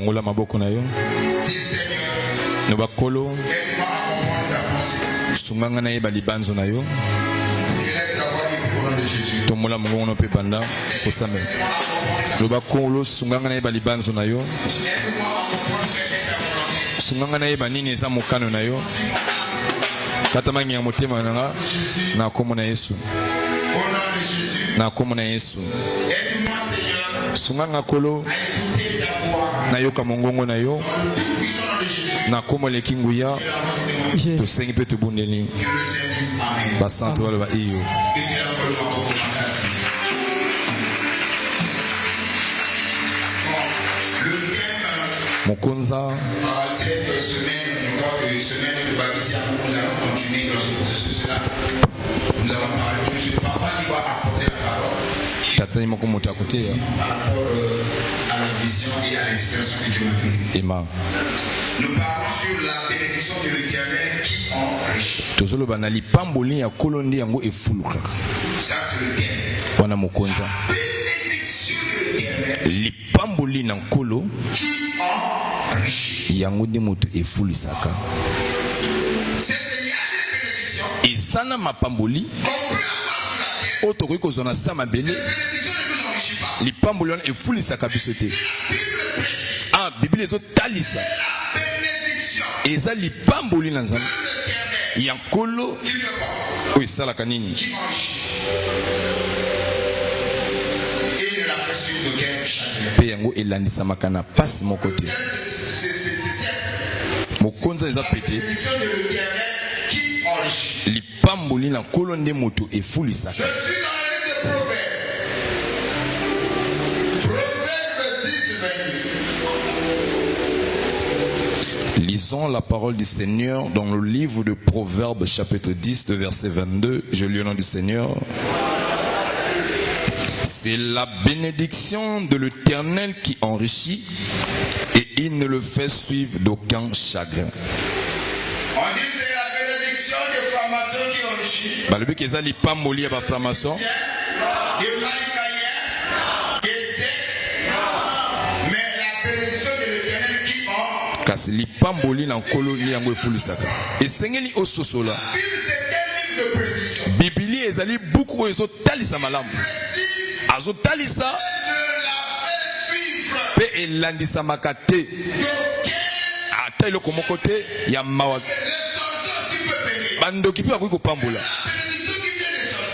Longola maboko na yo. Noba kolo. Sunganga na yeba libanzo na yo. Tomola mungu no pe banda kosame. Noba kolo sunganga na yeba libanzo na yo. Sunganga na yeba nini eza mokano na yo. Katamangi ya motema nanga na komo na Yesu. Na komo na Yesu. Sunganga kolo na yo kamongongo na yo. Na komo le kinguya. To sengi pe to bundeli. Basante wale ba iyo. Mokonza. Cette semaine, je crois que semaine de Babissia, nous allons continuer dans ce processus-là. Nous allons parler de ce papa qui va apporter la parole. Par rapport à la vision et à l'inspiration que Dieu m'a donnée. Nous parlons sur la bénédiction de l'Éternel qui enrichit. Ça c'est le thème. La bénédiction de l'Éternel qui enrichit. Yango de moto e fulisaka. Et sana mapamboli. Oto ko zona sama bele. Li pamboli on e fulisaka bisote. Ah, Bible ezo talisa. Et ça li pamboli na nzambe. Yankolo o isala kanini. Et la façon de quel chagrin. Pe yango elandisa makana passe mon côté. Mokonza eza pété. Lipamboli na kolonde moto e fulisaka. Je suis dans le livre de Proverbes. Proverbes 10, 22. Lisons la parole du Seigneur dans le livre de Proverbes chapitre 10 de verset 22. Je lis au nom du Seigneur. C'est la bénédiction de l'Éternel qui enrichit et il ne le fait suivre d'aucun chagrin. On dit c'est la bénédiction de formation qui enrichit. Bah le but qu'ils allaient pas mollir à formation. Mais la bénédiction de l'Éternel qui enrichit. Kasi li pamboli na colonie yango efulisaka. Et sengeli ososola. La Bible c'est un livre de précision. Biblia ezali beaucoup ezo talisa malamu. Azo talisa. Pe elandisa makate. Ata iloko mokote ya mawa. Bandoki pe akoi kopambola.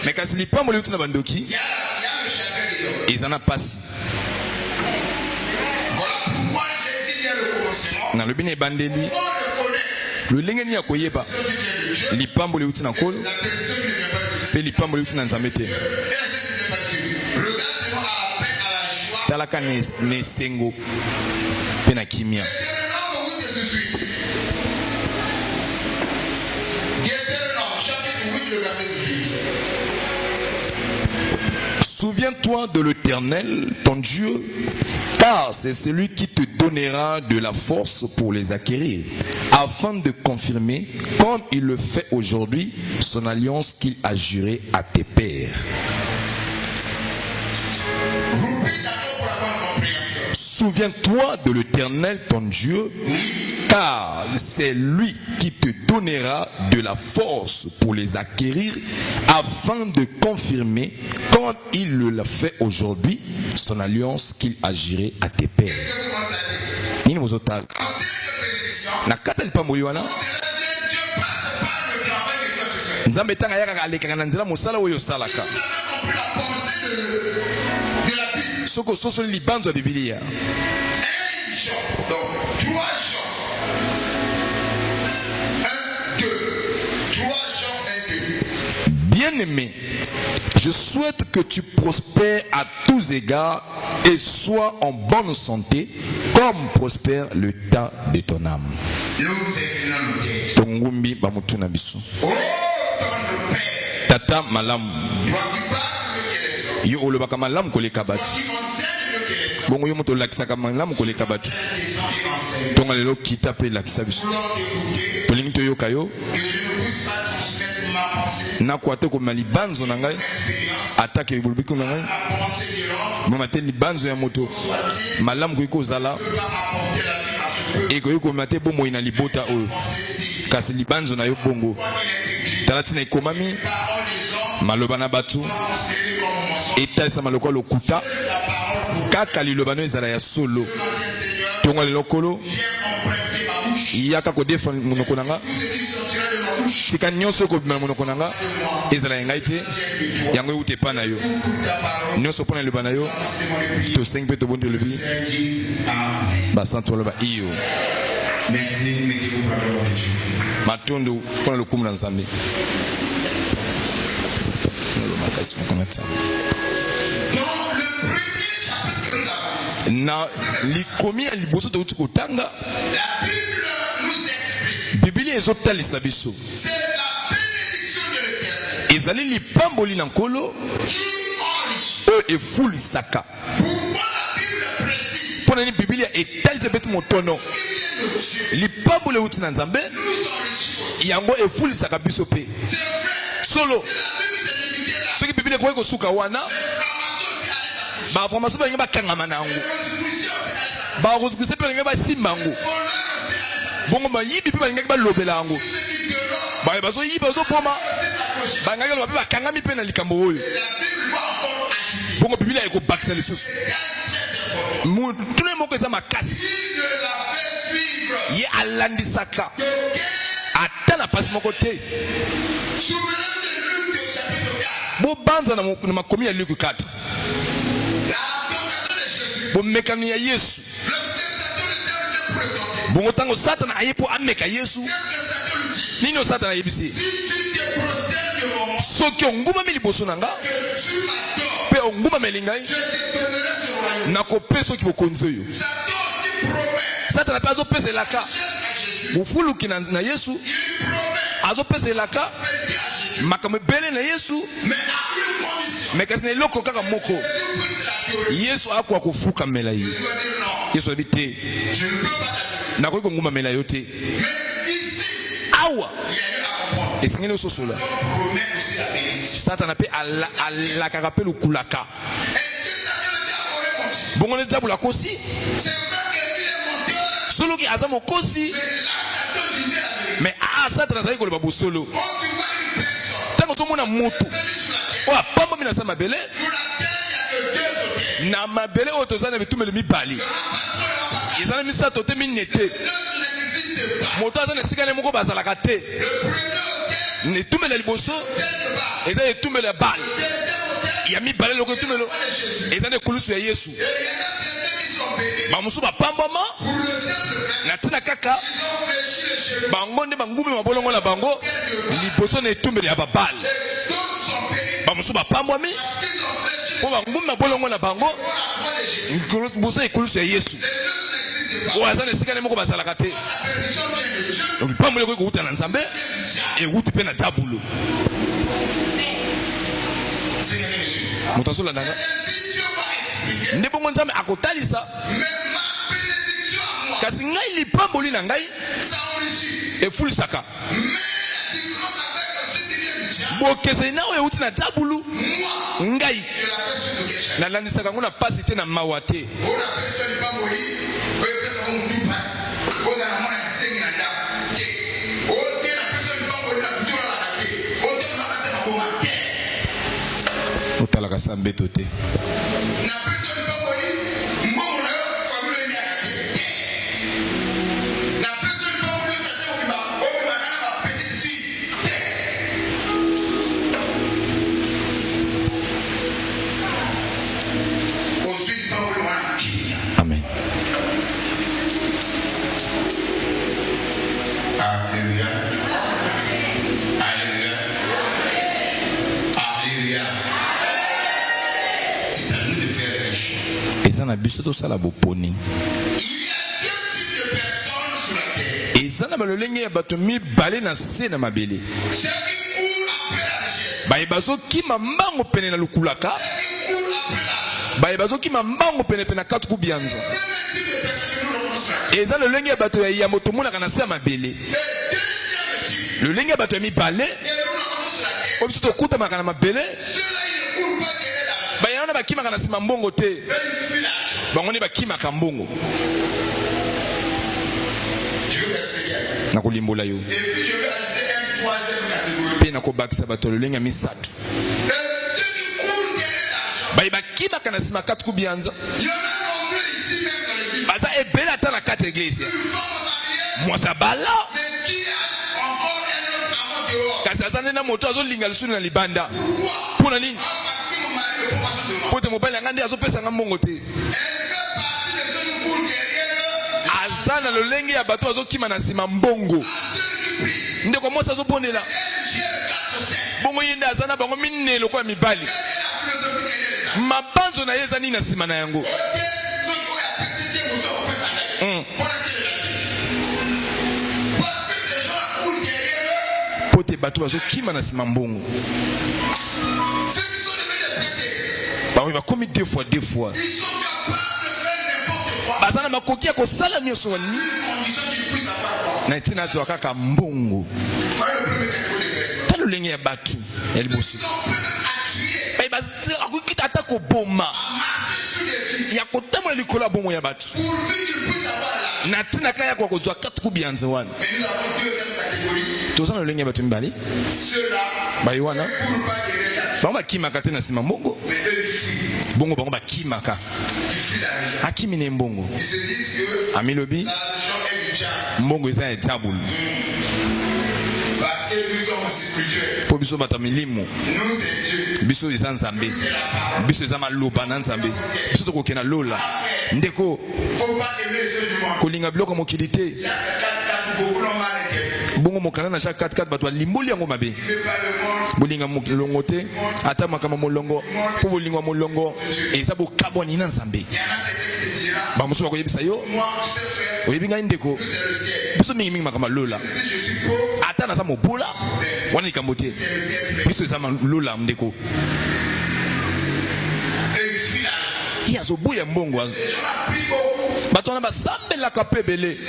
Mais kasi li pamboli uti na bandoki. Ezana pasi. Voilà pourquoi j'ai dit dès le commencement. Na lobi na ebandeli. Le lenge ni akoyeba. Li pamboli uti na kolo. Pe li pamboli uti na nzambe te. Talaka ne sengo pena kimia. Souviens-toi de l'Éternel, ton Dieu, car c'est celui qui te donnera de la force pour les acquérir, afin de confirmer, comme il le fait aujourd'hui, son alliance qu'il a jurée à tes pères. Souviens-toi de l'Éternel, ton Dieu, car c'est lui qui te donnera de la force pour les acquérir, afin de confirmer, comme il le fait aujourd'hui, son alliance qu'il a jurée à tes pères. Soko soso li banzo ya Biblia. Donc 3 Jean 1, 2. 3 Jean 1, 2. Bien-aimé, je souhaite que tu prospères à tous égards et sois en bonne santé, comme prospère l'état de ton âme. Nous inclinons nos têtes. Tongumbi bamutuna biso. Oh, ton Père. Tata malam. Toi qui parles le Kéleson. Yo olobaka malam koleka batu. Toi qui enseignes le Kéleson. Bongo yo moto lakisaka malam koleka batu. Descends et enseigne. Tonga lelo kita pe lakisa biso. Voulant t'écouter. Tolingi toyoka yo. Que je ne puisse pas transmettre ma pensée na kwate ko malibanzo na ngai atake bulbiko na ngai la pensée de l'homme mama te libanzo ya moto malamu ko kozala peut pas apporter la vie à ce que e ko mate bomo ina libota oyo c'est si kasi libanzo na yo bongo il est écrit talati na ekomami parole des hommes maloba na batu considérée comme mensonge. etalisa maloko ya lokuta La parole pour kaka liloba no ezala ya solo demander Seigneur, tongo lelokolo viens emprunter ma bouche. yaka kodefa monoko na nga Tout ce qui sortira de ma bouche, tika nyonso ekobima na monoko na nga ezala ya ngai te yango euta epa na yo toute ta parole, nyonso mpo na liloba na yo c'est mon prière. tosengi mpe tobondi tolobi Disent Amen. basantu baloba iyo Merci, mettez-vous par la gloire de Dieu. matondo mpo na lokumu na nzambe makasi moko na nzambe Dans le premier chapitre que nous avons, na likomi ya liboso touti kotanga la Bible nous explique. biblia ezotalisa biso C'est la bénédiction de l'Éternel ezali lipamboli na nkolo qui enrichit. oyo efulisaka Pourquoi la Bible précise mpo na nini biblia etalisa beti motono qu'il vient de Dieu lipamboli euti na nzambe nous enrichit aussi. yango efulisaka biso mpe C'est vrai. solo La Bible s'est limitée là. soki biblia ekoki kosuka wana Les pharmaciens aussi allaient s'accoucher. bainformation balingi bakangama na yango Les prostitutions aussi allaient s'accoucher. bakonsekrisa mpe balingi basimba yango Les voleurs aussi allaient s'accoucher. bongo bayibi mpe balingaki balobela yango Ceux qui te donnent baye bazoyiba bazopoma aussi s'accrocher. balingaki loba mpe bakangami mpe na likambo oyo La Bible va encore ajouter. bongo biblia ekobakisa lisusu Il y a très important. tuna moko eza makasi Il ne la fait suivre. ye alandisaka Donc, ata na pasi moko te souvenez-vous de Luc au chapitre 4. bobanza na makomi ya luke 4 La tentation de Jésus. bomekani ya yesu Lorsque Satan était pour le tenter, bongo ntango satana aye mpo ameka yesu qu'est-ce que Satan lui dit? nini oyo satana ayebisi Si tu te prosternes devant moi, soki ongumami liboso na nga que tu m'adores, mpe ongumameli ngai je te donnerai ce royaume. nakopesa soki bokonzi oyo Satan aussi promet satana mpe azopeselaka à Jésus. bofuluki na yesu Il promet azopeselaka fêter à Jésus. makambo ebele na yesu Mais à une condition. me kasi na eloko kaka moko Tu puisses la théorie. yesu akoka kofukamela ye Tu vas dire non. yesu abi te Je ne peux pas t'adorer. nakoki kongumamela yo te Mais ici, awa il y a eu à comprendre. esengeli ososola On promet aussi la bénédiction. satana mpe alakaka mpe lukulaka Est-ce que Satan était abordé comme ça? bongo nde diabolo akosi C'est vrai qu'il est monteur. soloki aza mokosi Mais là, Satan disait la vérité. me satana azali koloba bosolo Quand tu vois une personne ntango ozomona motu venue sur la terre, oyo apambami na sa mabele sur la terre, il n'y a que deux hôtels. na mabele oyo toza na bitumeli mibale Le patron et la patronne. eza na misato te minne te L'autre n'existe pas. moto aza na esika ne moko bazalaka te Le premier hôtel, etumelo ya liboso quelque part. eza etumelo ya bale Deuxième hôtel, ya mibale loko etumelo de Jésus. eza na ekulusu ya yesu Et il y en a certains qui sont bénis bamosusu bapambwama pour le simple fait na ntina kaka qu'ils ont fléchi les cheveux. bango nde bangumi mabolongo na bango liboso na etumelo ya babale D'autres sont bénis bamosusu bapambwami parce qu'ils ont fléchi les mpo bangumi mabolongo na bango cheveux pour la croix de Jésus. liboso ya ekulusu ya yesu Les deux n'existent pas. oyo aza na esika ne moko bazalaka te La bénédiction vient de Dieu. donc lipamboli ekoki kouta na nzambe ewuti mpe na diabolo C'est bien reçu. moto azolandanga Ainsi, Dieu va expliquer. nde bongo nzambe akotalisa Mais ma bénédiction à moi, kasi ngai lipamboli na ngai ça enrichit. efulisaka Mais la différence avec ce qui vient du diable, bokeseni na oyo ewuti na diabolo moi, ngai je la fais sur le quai. nalandisaka yango na pasi te na mawa te On appelle ça du pas moli. On appelle ça comme tout passe. On a la main à 5 ans. On dit la personne du pas moli, la plutôt la raté. On dit la personne à commenter. otalaka sa mbeto te La personne du pas moli, moi, mon famille est raté. La personne du pas moli, on va la petite fille. Ensuite, pas moli, on a qui? amen Alléluia. Alléluia. Alléluia. C'est à nous de faire les choses. eza na biso tosala boponi Il y a deux types de personnes sur la terre. eza na balolenge ya bato mibale na se na mabele Ceux qui courent après la richesse. baye bazokima mbango pene na lukulaka Ceux qui courent après l'argent. baye bazokima mbango penepene na katuku bianza Le premier type de personnes que nous rencontrons sur la terre. eza lolenge ya bato ya moto omonaka na se ya mabele Le deuxième type lolenge ya bato ya mibale que nous rencontrons sur la terre. Obiso to kuta makana mabele. Ceux-là, ils ne courent pas derrière l'argent. Ba yana ba kima kana sima mbongo te. Mais ils fuient l'argent. Bango ni ba kima ka mbongo. Je veux t'expliquer. Na kulimbola yo. Et puis je veux ajouter une troisième catégorie. Pe na ko bakisa bato lenga misatu. Ceux qui courent derrière l'argent. Ba kima kana sima katu kubianza. Il y en a nombreux ici même dans l'église. Baza ebele ata na kati église. Une femme mariée. Moi ça bala. Mais qui a encore un autre amant dehors. Kasi azane na moto azo linga lusuni na libanda. Pourquoi? Pona nini? Parce que mon mari ne peut pas se demander. Pote mobali ngandi azo pesa nga mbongo te. Elle fait partie de ceux qui courent derrière. Azana lolenge ya bato azo kima na sima mbongo. Ceux qui prient. Ndeko mosa azo pondela. Elle gère 4 ou 5. Bongo yende azana bango minne lokwa mibali. Elle est la philosophie derrière ça. Mabanzo na yeza nini na sima na yango. Ok, ceux qui ont la pécité, vous aurez fait ça. Pour laquelle elle a dit. Parce que ces gens courent derrière. Pote bato bazo kima na sima mbongo. Ceux qui sont devenus des pétés. Bango ba komi deux fois. Ils sont capables de faire n'importe quoi. Bazana makoki ya kosala nyonso wani. Condition qu'ils puissent avoir quoi. Na tina to kaka mbongo. Voilà le premier catégorie des personnes. Talo lenge ya batu. Ya liboso. Ils sont prêts à tuer, Ba bazira akukita ata ko boma. à marcher sur des filles. Ya kotamwa likolo bongo ya batu. Pourvu qu'ils puissent avoir la. Na tina kaya kwa kozwa katu kubianza wana. Mais nous avons deuxième catégorie. Tozana lolenge ya batu mbali. Ceux-là Ba iwana. ne courent pas derrière l'argent. Bango bakimaka te na sima mbongo. Mais eux, ils fuient. Bongo bango bakimaka. Ils fuient l'argent. Akimi ne mbongo. Ils se disent que Amilobi l'argent est du diable. mbongo eza ya diabolo. Parce que nous sommes spirituels. Po biso bato milimo. Nous, c'est Dieu. Biso eza nzambe. C'est la parole. Biso eza maloba na nzambe. Biso tokokena lola. Ndeko Faut pas aimer ceux du monde. kolinga biloko mokili te. Il y a 4 beaucoup l'ont mal été. Bongo mokana na chaque 4 bato alimboli yango mabe. Il n'est pas le monde. Bolinga molongo te. Ata makama molongo. Po bolingwa molongo. Eza bokabwani na nzambe. Il y en a certains qui te diront, Bamuso bakoyebisa yo. moi, tu sais faire, Oyebi ngai ndeko. c'est le ciel. Biso mingi mingi makama lola. Si je suis pauvre, Ata naza mobola. Wana likambo te. c'est le ciel fait. Biso eza lola ndeko. Et il fuit l'argent. Ki azoboya mbongo azo. Les gens ont pris beaucoup. Bato wana basambelaka pe ebele. Ils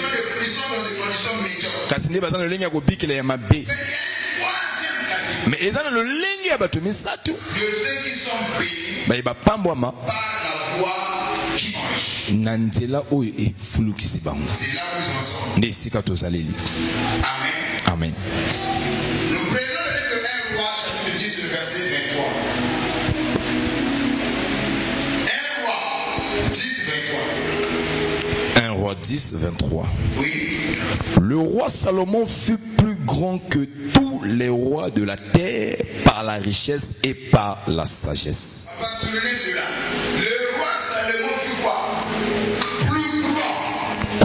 sont dans des conditions médiocres. Kasi nde baza na lolenge ya kobikela ya mabe. Mais il y a une troisième catégorie Mais eza na lolenge ya bato misatu de ceux qui sont bénis baye bapambwama par la voie qui enrichit. na nzela oyo efulukisi bango. C'est là où ils en sont. Nde esika tozaleli. Amen. Amen. Nous prenons le livre de 1 Roi, chapitre 10, le verset 23. 1 Roi 10, 23. 1 Roi 10, 23. Oui. Le roi Salomon fut plus grand que tous les rois de la terre par la richesse et par la sagesse. On va souligner cela. Le roi Salomon fut quoi? Plus grand.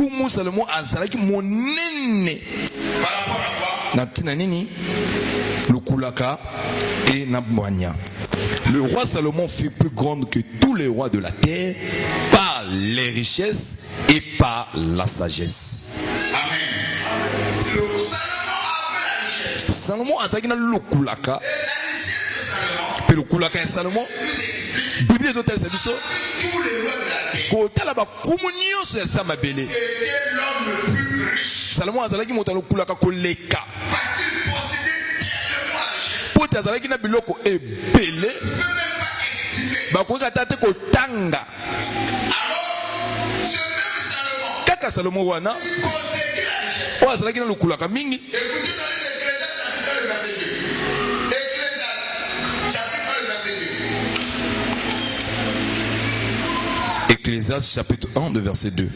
Kumu Salomon azalaki monene Par rapport à quoi? na tina nini lukulaka et na mwanya. Le roi Salomon fut plus grand que tous les rois de la terre par les richesses et par la sagesse. Amen. Le Salomon avait la richesse. Salomon azalaki na lukulaka Et la richesse de Salomon pe lukulaka ya Salomon nous explique Bible ezotalisa biso que tous les rois de la terre kotala bakumu nyonso ya sa mabele. étaient l'homme le plus riche. Salomon azalaki moto alukulaka koleka Parce qu'il possédait tellement la richesse. po te azalaki na biloko ebele On ne peut même pas estimer. bakoki ata te kotanga. Alors, ce même Salomon Kaka Salomon wana possédait la richesse. oyo azalaki na lukulaka mingi. Écoutez dans l'Ecclésiaste chapitre 1, le verset 2. Ecclésiaste chapitre 1, le verset 2. Ecclésiaste chapitre 1 de verset 2.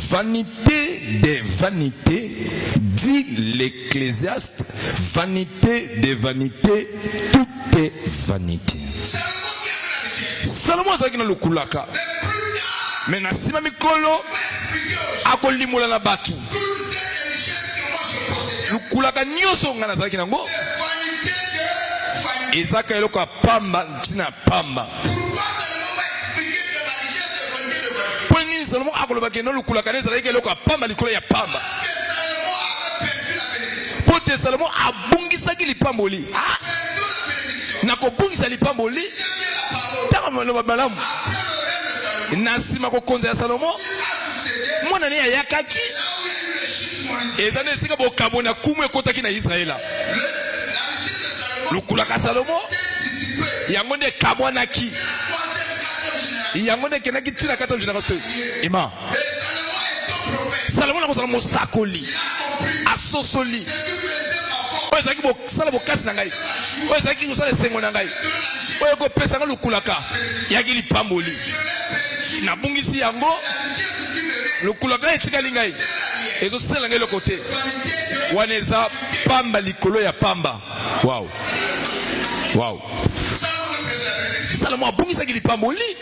Vanité des vanités, dit l'Ecclésiaste, vanité des vanités, tout est vanité. Salomon qui avait la richesse. Salomon azalaki na lukulaka Mais plus tard, me na nsima mikolo on va expliquer aux gens akolimola na bato toutes ces richesses que moi je possédais. lukulaka nyonso ngai nazalaki nango Vanité de vanité. ezaka eloko ya pamba ntina ya pamba. Pourquoi Salomon va expliquer que la richesse est vanité de vanité? Po nini Salomo akolobaki na lukulaka ne ezalaki eloko ya pamba likolo ya pamba. Parce que Salomon avait perdu la bénédiction. Po te Salomo abungisaki lipamboli. Ah, Perdu la bénédiction. na kobungisa lipamboli Il y avait la parole. ntango maloba malamu Après le règne de Salomon, na nsima kokonza ya Salomo a succédé mwana ne ayakaki là où il y a eu le schisme moïsien. eza na esika bokabo na kumu ekotaki na Israela. La richesse de lukulaka Salomo yango nde kabwanaki yango nde kenaki tina 4e génération. Ima Salomo na kozala mosakoli asosoli oyo ezalaki bosala bokasi na ngai oyo ezalaki kosala esengo na ngai oyo kopesa nga lukulaka yaki lipamboli nabungisi yango lukulaka etikali ngai ezosala ngai eloko te wana eza pamba likolo ya pamba. Wow. Salomo abungisaki lipamboli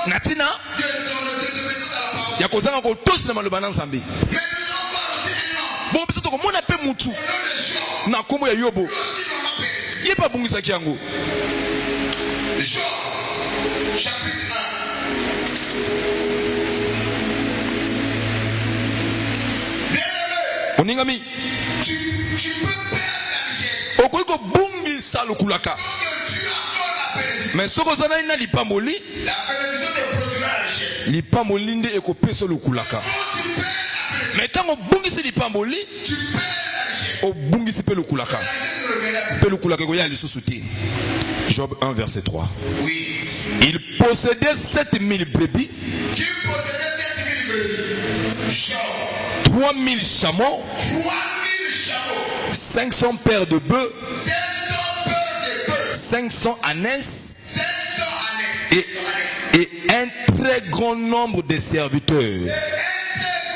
na ntina ya kozanga kotosi na maloba na Nzambe. Bon biso tokomona pe mutu na kombo ya Yobo ye pa bungisaki yango. Job chapitre 1. Oningami Tu peux perdre la richesse. Okoki kobungisa lukulaka mais soko ozana na lipamboli La bénédiction te produira la richesse. lipamboli nde ekopesa lukulaka mais ntango obungisi lipamboli Tu perds la richesse. obungisi pe lukulaka pe lukulaka ekoya lisusu te. Job 1 verset 3. Oui. Il possédait 7000 brebis, Qui possédait 7000 brebis? Job. 3000 chameaux, 3000 chameaux. 500 paires de bœufs, 500 paires de bœufs. 500 ânes 500 ânes. et un très grand nombre de serviteurs. Un très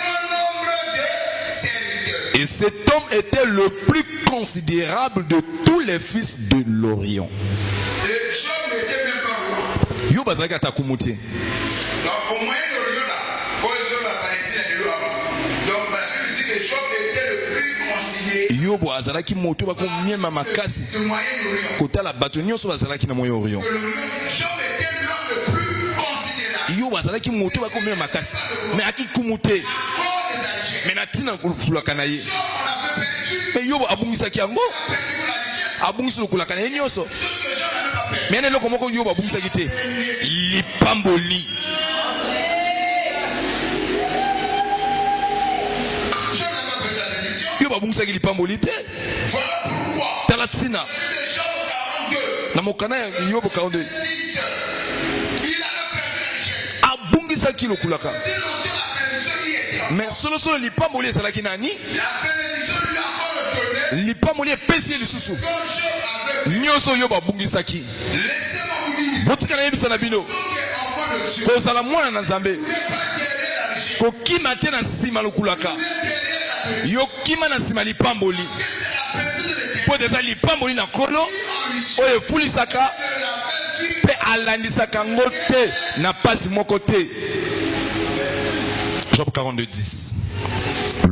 grand nombre de serviteurs. Et cet homme était le plus considérable de tous les fils de l'Orient. Et Job n'était même pas roi. Yo bazalaki ata kumuti. Donc au Moyen-Orient là, quand Job apparaissait à l'eau avant. Donc la Bible dit que Job était le plus considéré Yobo azalaki moto bako miema makasi du Moyen-Orient. kotala bato nyonso bazalaki na Moyen-Orient. Job était l'homme le plus considérable. Yobo azalaki moto bako miema makasi mais aki kumute À cause de sa richesse. mais na tina kulaka na ye. Job, on avait perdu. Mais Yobo abungisaki yango Perdu pour la richesse. abungisi lukulaka na ye nyonso. Chose que Job n'avait pas perdu. Mais na eloko moko Yobo abungisaki te lipamboli. Job n'avait pas perdu la bénédiction. Yobo abungisaki lipamboli te. Voilà pourquoi. Tala tina De Job 42. na mokana ya Yobo 42 10. Il avait perdu la richesse. abungisaki lukulaka Si longtemps la bénédiction y était. mais solo lipamboli ezalaki nani La bénédiction lui a encore donné. lipamboli epesi ye lisusu Quand Job avait. nyonso Yobo abungisaki. Laissez-moi vous dire. botika na yebisa na bino Donc, enfant de Dieu. kozala mwana na Nzambe Ne pas guérir la richesse. kokima te na nsima lukulaka yokima na nsima lipamboli C'est la bénédiction de l'éternel. po eza lipamboli na nkolo oyo efulisaka mpe alandisaka ngo te na pasi moko te. Job 42:10.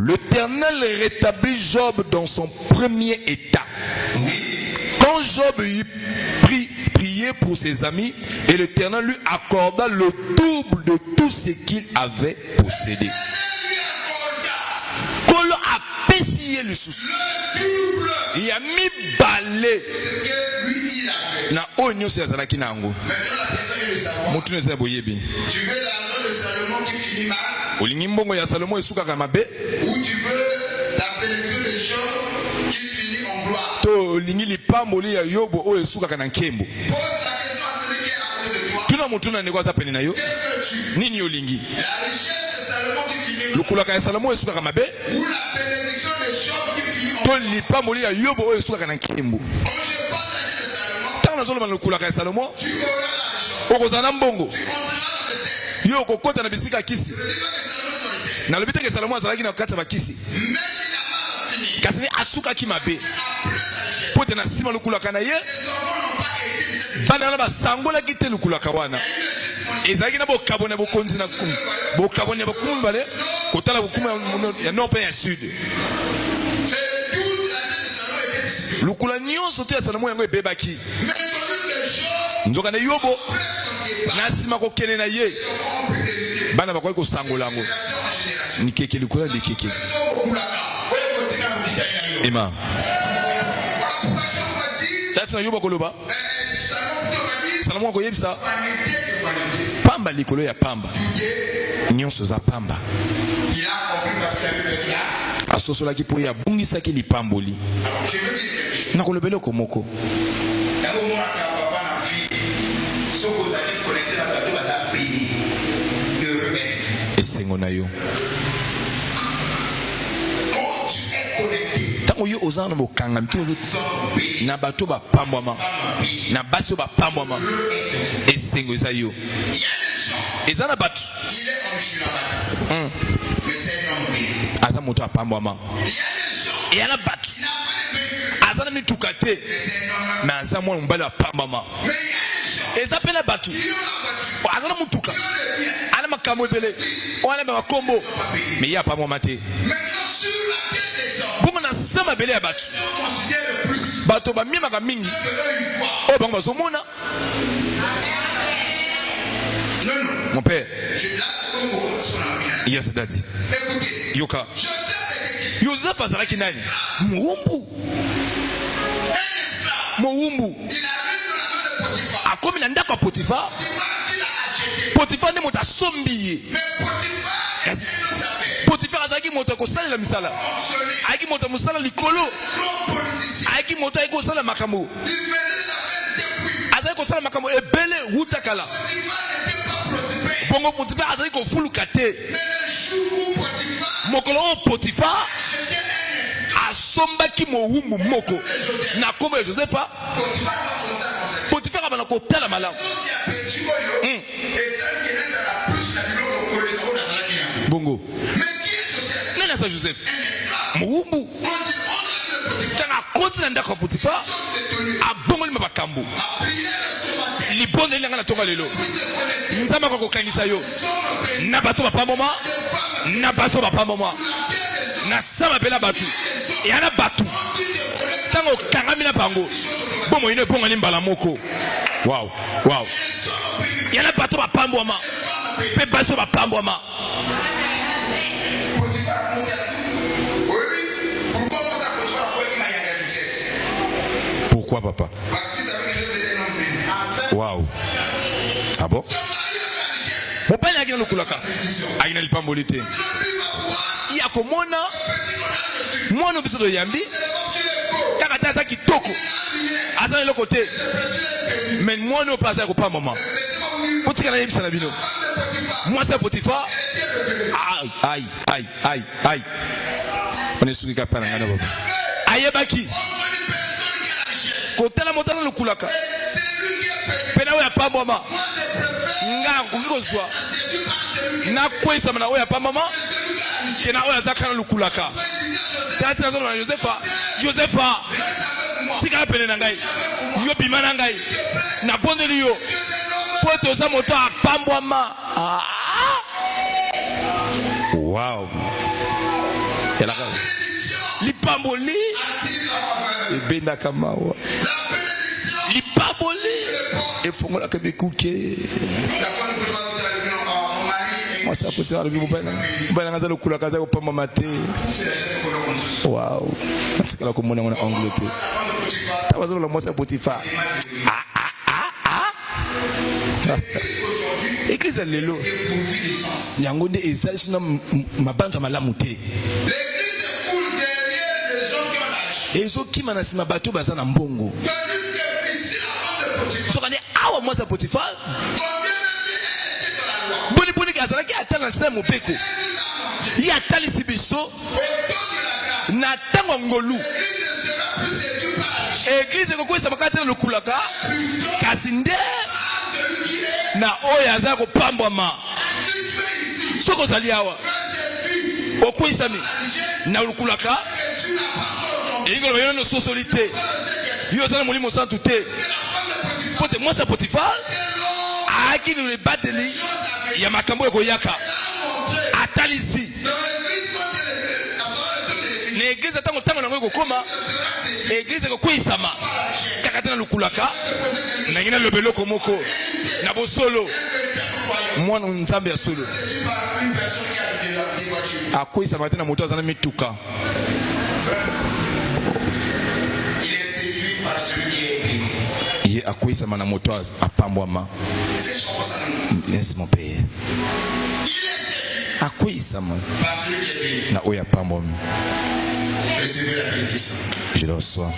L'Éternel rétablit Job dans son premier état. Quand Job eut prié pour ses amis, et l'Éternel lui accorda le double de tout ce qu'il avait possédé. Kolo apesi ye lisusu ya mibale Que lui, il a fait. na oyo nyonso yazalaki na yango. Maintenant, la question est de savoir. Motu eza boyebi Tu veux l'argent de Salomon qui finit mal, olingi mbongo ya Salomo esukaka mabe ou tu veux la bénédiction de Job qui finit en gloire? to olingi lipamboli ya Yobo oyo esukaka na nkembo. Pose la question à celui qui est à côté de toi. Tuna motu na ndeko aza pene na yo Que veux-tu? nini olingi La richesse de Salomon qui finit mal, lukulaka ya Salomo oyo esukaka mabe ou la bénédiction de Job qui finit en to gloire? lipamboli ya Yobo oyo esukaka na nkembo. Quand je parle de la vie de Salomon, Ntango nazoloba na lukulaka ya Salomo tu auras l'argent. okozala na mbongo Tu entreras dans le cercle. yo okokota na bisika ya kisi. Je ne dis pas que Salomon est dans le cercle. Nalobi te ke Salomo azalaki na kati ya bakisi Mais il a mal fini. kasi ne asukaki mabe Après sa richesse, po te na nsima lukulaka na ye les enfants n'ont pas été de cette bana wana basangolaki te lukulaka wana ezalaki na bokabo na bokonzi na kumu bokabo na bokumu mibale kotala bokumu ya nord mpe ya sud. Et toute la tête de Salomon était disciplinée. lukula nyonso te ya Salomo yango ebebaki. Mais tandis que Job, nzoka na Yobo après son départ, na nsima kokende na ye les enfants ont pu hériter. bana bakoki kosangola yango Génération en génération. nikeke likolo ya likeke. Personne au Boulaka. Oui, continue à vous dire. ema Voilà pourquoi Job va dire, tati na Yobo akoloba Salomon plutôt va dire, Salomo akoyebisa vanité de vanité. pamba likolo ya pamba Dieu, nyonso eza pamba. il a compris parce qu'il avait perdu là. asosolaki mpo ye abungisaki lipamboli. Alors, je veux dire quelque chose. Na kolobelo komoko. Yango mona ka papa na fille. Soko zali connecté na bato baza béni. Heureux. Esengo na yo. Quand tu es connecté. Tango yo ozana bokanga mpizo na bato ba pambwama. Na baso ba pambwama. Esengo za yo. Il y a des gens. Ezana batu. Il est en Shunabata. Mais c'est un homme béni. Aza moto apambwama. Il y a des gens. Et yana batu. Il n'a pas de véhicule. Azana mitukate. Mais c'est un homme. Mais aza mwana mbala apambwama. Mais il y a des gens. Eza pena batu. Ils ont la voiture. Azana mutuka. Ils ont les biens. Ana makambo ebele. Wana ba kombo. Mais ya apambwama te. Maintenant sur la tête des hommes. Bongo na sama bele ya batu. On considère le plus. Bato ba miema ka mingi. De leur une fois. O bango bazomona. Non, non. Mon père. Je là, comme beaucoup de son ami. Yes daddy. Écoutez. Yoka. Joseph était qui? Joseph azalaki nani? Muumbu. Un esclave. Muumbu. Il arrive dans la main de Potiphar. Akomi na ndako ya Potiphar. Potiphar, il a acheté. Potiphar nde moto asombi ye. Mais Potiphar est un homme d'affaires. Potiphar azalaki moto akosalela misala. Fonctionnaire. Ayaki moto mosala likolo. L'homme politicien. Ayaki moto ayaki kosala makambo. Il faisait des affaires depuis. Azalaki kosala makambo ebele wuta kala. Potiphar n'était pas prospère. Bongo Potiphar azalaki kofuluka te. Mais le jour où Potiphar Mokolo oyo Potiphar achetait un esclave. asombaki mowumbu moko na kombo ya Josefa. Potiphar va commencer à conserver. Potiphar abana kotala malamu. Si à petit oyo. Et celle qui est la plus la biloko au collègue au Nazareth. Bongo. Mais qui est Joseph? Nani asa Joseph? Un esclave. Mowumbu. Quand il entre dans le Potiphar, Tanga akoti na ndako ya Potiphar il est tenu. abongoli makambo. A prié ce matin. Libonde elanga na tonga lelo. Vous êtes connectés. Nzambe akokokangisa yo. Somme béni. Na bato bapamboma. Femmes. Na baso bapamboma. La terre des hommes. Na sama bela batu. Yana batu. Quand il est connecté. Tango kangami na bango. Bomo ine bonga ni mbala moko. Wow. Wow. Somme béni. Yana bato bapamboma. Pe baso bapamboma. Potiphar monte à la vie. Oui, oui. Pourquoi on s'est Potiphar pour qu'il m'a engagé Joseph? Pourquoi papa? Parce qu'il savait que Joseph était un homme béni. Wow. Ah bon? Son mari avait la richesse. Mopali akina lukulaka. Akina lipamboli te. Le but va voir. Ya komona Petit qu'on a reçu. mwana biso to yambi C'est l'homme qui est beau. kaka ta za kitoko. Aza eloko te. Le petit est béni. Mais mwana oyo aza kopamboma. Laissez-moi vous dire. Potika na yebisa na bino. Femme de Potiphar. Mwasi ya Potiphar. Elle était révélée. Aïe, aïe, aïe, aïe. On est souki kapa na ngana baba. Ayebaki. On dit personne qui a la richesse. Kotala motala lukulaka. C'est lui qui est béni. Pena oyo apamboma. Moi, je préfère Nga koki kozwa. séduire par celui qui est Na kwesama na oyo apamboma. celui qui a la richesse. Kena oyo azaka na lukulaka. Il disait à Joseph, Tati na zolo na Josefa. Josefa. reste avec moi. Tika pene na ngai. Yo bima na ngai. Na bondeli yo. Tu es un homme. Po ete oza moto apambwama. Wow. Elaka. Bénédiction Lipamboli. attire la faveur. Ebendaka mawa. La bénédiction Lipamboli. est bonne. Efongolaka bikuke. La femme de Potiphar dit à lui, non, mon mari est Mwasi ya Potiphar alobi mobali nanga aza lokulaka aza kopambwama te. c'est la chef de colonne consus. Wow. Natikala komona ngo na angle te. La femme de Potiphar. Ta bazolola mwasi ya Potiphar. Aujourd'hui, Église ya lelo est pourvue d'essence. yango nde ezali suna mabanja malamu te. L'église est full derrière les gens qui ont l'argent. ezokima na nsima bato baza na mbongo. Tandis que ici, la femme de Potiphar, soka nde awa mwasi ya Potiphar combien de vie elle était dans la loi. boniboni azalaki ata na nse ya mobeko Elle nous a menti. ye atalisi biso Au temps de la grâce, na ntango ya ngolu l'église ne sera plus séduite par la richesse. eglize ekokwesamaka te na lokulaka Plutôt kasi nde à celui qui est. na oyo aza kopambwama. Si tu es ici, soki ozali awa tu es séduit okweyisami na lukulaka et tu n'as pas encore ton eyingi oloba yo nano sosoli te yo oza na molimo santu te la femme de Potiphar. po te mwasi ya Potiphar ayaki na ebadeli ya makambo ekoyaka atalisi Dans l'église, quand elle est, la soirée de l'église, na eglize ntango nango ekokoma sera séduite eglize ekokweyisama par la richesse. kaka te na lukulaka C'est nangi naloba eloko moko na bosolo mwana nzambe ya solo séduit par une personne qui a des voitures. akweyisama te na moto aza na mituka. Il est séduit par celui qui est béni. ye akweyisama na moto apambwama. C'est ce qu'on pense à nous. Yes, mon père. Il est séduit akweyisama par celui qui est béni. na oyo apambwama. Recevez la bénédiction. Je le reçois.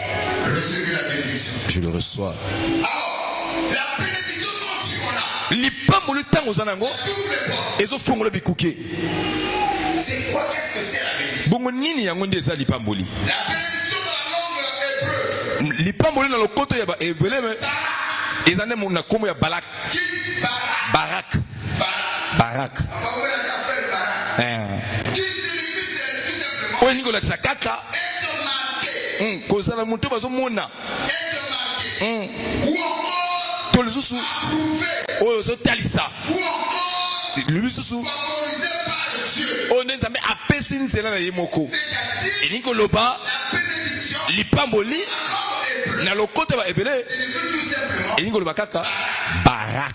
Recevez la bénédiction. Je le reçois. Alors, la bénédiction dont tu en as, Lipamboli tango zanango. double pas. Ezo fongola bikuke. C'est quoi? Qu'est-ce que c'est la bénédiction? Bongo nini yango nde eza lipamboli? La bénédiction dans la langue hébreu. Lipamboli na lokoto ya ba eveleme. Eza nde na komo ya balak. Qui? Barak. Barak. Qui signifie tout simplement Oyo ningo lakisa kaka. être marqué. Kozala muto bazo mona. Être marqué. Ou encore To lisusu approuvé. oyo zo talisa. Ou encore Lisusu favorisé par Dieu. oyo nde nzambe apesi nzela na ye moko. C'est-à-dire Elingi koloba la bénédiction lipamboli en langue hébreu na lokoto ya ba ebele. signifie tout simplement. Elingi koloba kaka barak.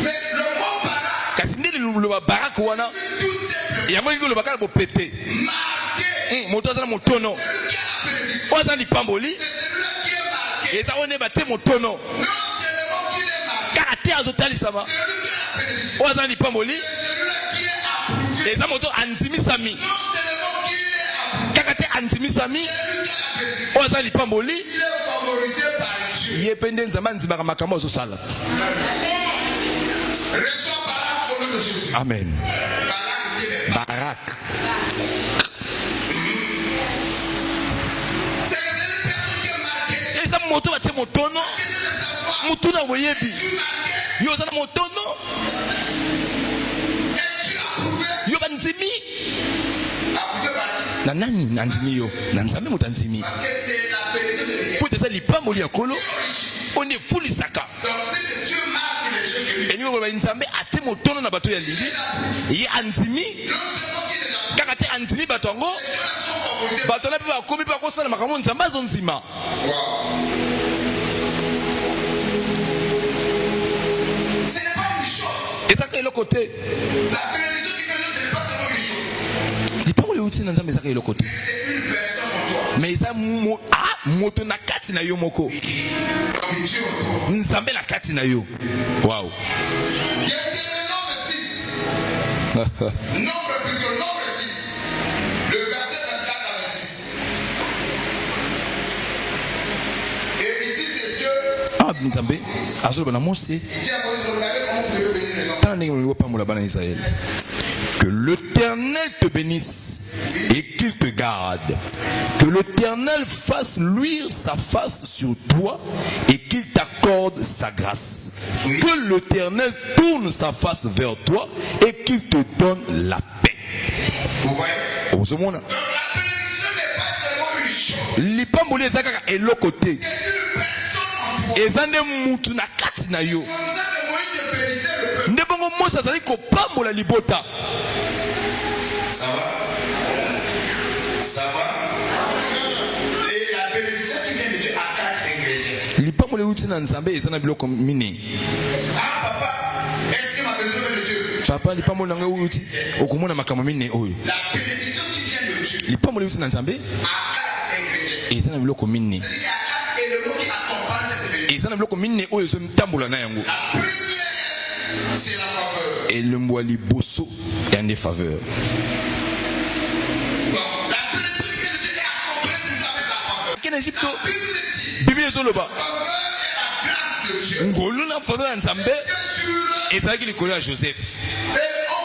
Mais le mot barak Kasi nde liloba barak wana tout simplement yango elingi koloba kaka bopete. marqué. Moto aza na motono. Celui qui a la bénédiction, Oyo aza na lipamboli c'est celui-là qui est marqué. eza oyo nde batie motono. Non seulement qu'il est marqué, Kaka te azotalisama. celui qui a la bénédiction, Oyo aza na lipamboli c'est celui-là qui est approuvé. eza moto anzimisami. Non seulement qu'il est approuvé, Kaka te anzimisami. celui qui a la bénédiction, Oyo aza na lipamboli il est favorisé par Dieu. ye mpe nde nzambe anzimaka makambo azosala. Reçois Barak au nom de Jésus. Amen. Barak dit les Barak. C'est une personne qui est marquée. Eza moto batie motono. Qui veut le savoir. Mutuna boyebi. Tu marqué. Yo aza na motono. Et tu as approuvé. Yo banzimi. Approuvé par qui? Na nani na nzimi yo? Na nzambe moto anzimi. Parce que c'est la bénédiction de Dieu. Po eza lipamboli ya kolo. On efulisaka. Donc c'est que Dieu marque les gens que lui. Elingi koloba nzambe ate motono na bato ya lingi. Ye anzimi. Non seulement qu'il les a Kaka te anzimi bato yango. favorisés. Bato na mpe bakomi mpe bakosala makambo nzambe azonzima. Ce n'est pas une chose. Ezaka eloko te. La bénédiction du Seigneur, ce n'est pas seulement une chose. Lipamboli euti na nzambe ezaka eloko te. C'est une personne en toi. Mais eza moto na kati na yo moko. Donc Dieu en toi. Nzambe na kati na yo. Wow. Nombre 6. Nombre plutôt, nombre 6. Le verset 24 à 26. Et ici c'est Dieu. Nzambe azoloba na Mose. Il dit à Moïse, regardez comment vous devez bénir les enfants. Tala ndenge olingi opambola bana Israël. Que l'Éternel te bénisse et qu'il te garde. Que l'Éternel fasse luire sa face sur toi et qu'il t'accorde sa grâce. Que l'Éternel tourne sa face vers toi et qu'il te donne la paix. Vous voyez? Ozomona. Donc la bénédiction n'est pas seulement une chose. Lipamboli eza kaka eloko te. C'est une personne en toi. Eza nde mutu na kati na yo. Comme ça que Moïse bénissait le peuple. Nde bongo Mose azali kopambola libota. Ça va? Ça va? Et la bénédiction qui vient de Dieu a 4 ingrédients. Lipamboli euti na Nzambe eza na biloko minei. Ah papa, est-ce que ma bénédiction vient de Dieu? Papa lipamboli na ngai euti okomona makambo minei oyo. La bénédiction qui vient de Dieu Lipamboli euti na Nzambe a 4 ingrédients. eza na biloko minei. Il y a 4 éléments qui accompagnent cette bénédiction. Eza na biloko minei oyo ezotambola na yango. La première, c'est la faveur. Elembo ya liboso ya nde faveur. Donc, la bénédiction qui vient de Dieu est accompagnée toujours avec la faveur. Kena Egypto La Bible dit, Bible ezoloba la faveur est la grâce de Dieu. ngolu na faveur ya Nzambe Sur ezalaki likolo ya Joseph. et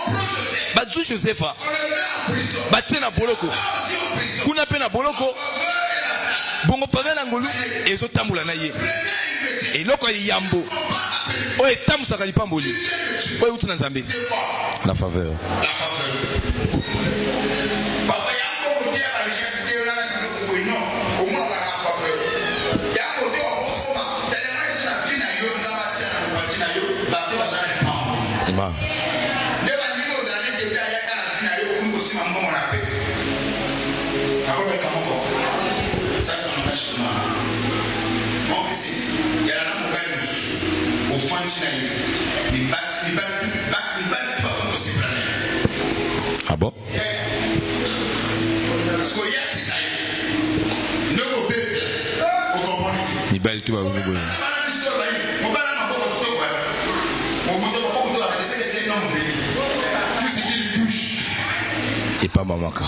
on prend Joseph, Bazwi Joseph on le met en prison. batie na boloko Aussi en prison. kuna mpe na boloko Faveur est la grâce. bongo faveur na ngolu ezotambola na ye. Premier ingrédient, Eloko ya yambo on va appeler oyo etambwisaka lipamboli oyo euti na Nzambe c'est quoi? la faveur. La faveur. Papa, il y a un peu de la richesse qui est là, non, au moins on a la faveur. Il y a un peu de la tellement que c'est la fille à yo, ça va tirer la partie à yo, bateau va s'en aller pas. Amen. Ne va ni aux années que bien il y a la fille à yo, comme aussi maman on appelle. D'accord, mais comment bon? Ça c'est un tâche de moi. Bon, ici, il y a la langue au sous, au fond de la yo. Il passe pas comme possible. Ah bon? Mibali tu babubu boye. Epamba maka.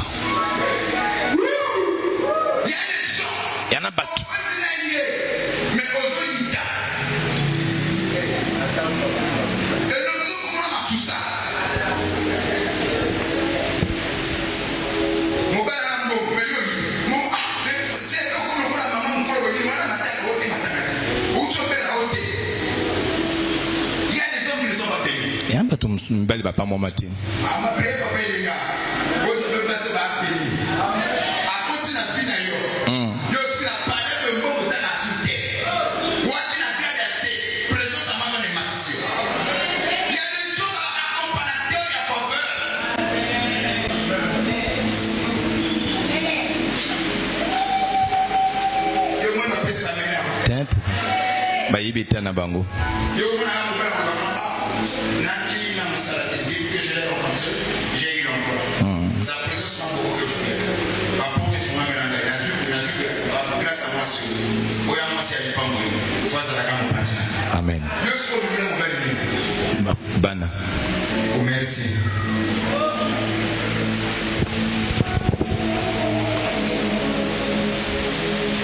to mbali ba pa mo mati ama prière papa les gars vous avez passé ba béni à côté na fina yo yo suis la parole de bon vous la souté what na bien assez présence à maman les matissio il y a des gens accompagnateurs à faveur yo moi na pesa la même tempo ba yibeta na bango yo moi na mo ba Naki na Msalate, depuis que je l'ai rencontré, j'ai eu l'emploi. Sa présence m'a beaucoup fait du bien. Par contre, tu m'as mélangé. Grâce à moi, c'est à l'Ipamboui. Fois à la Camopantina. Amen. Je suis au milieu de mon bel. Bana. Merci.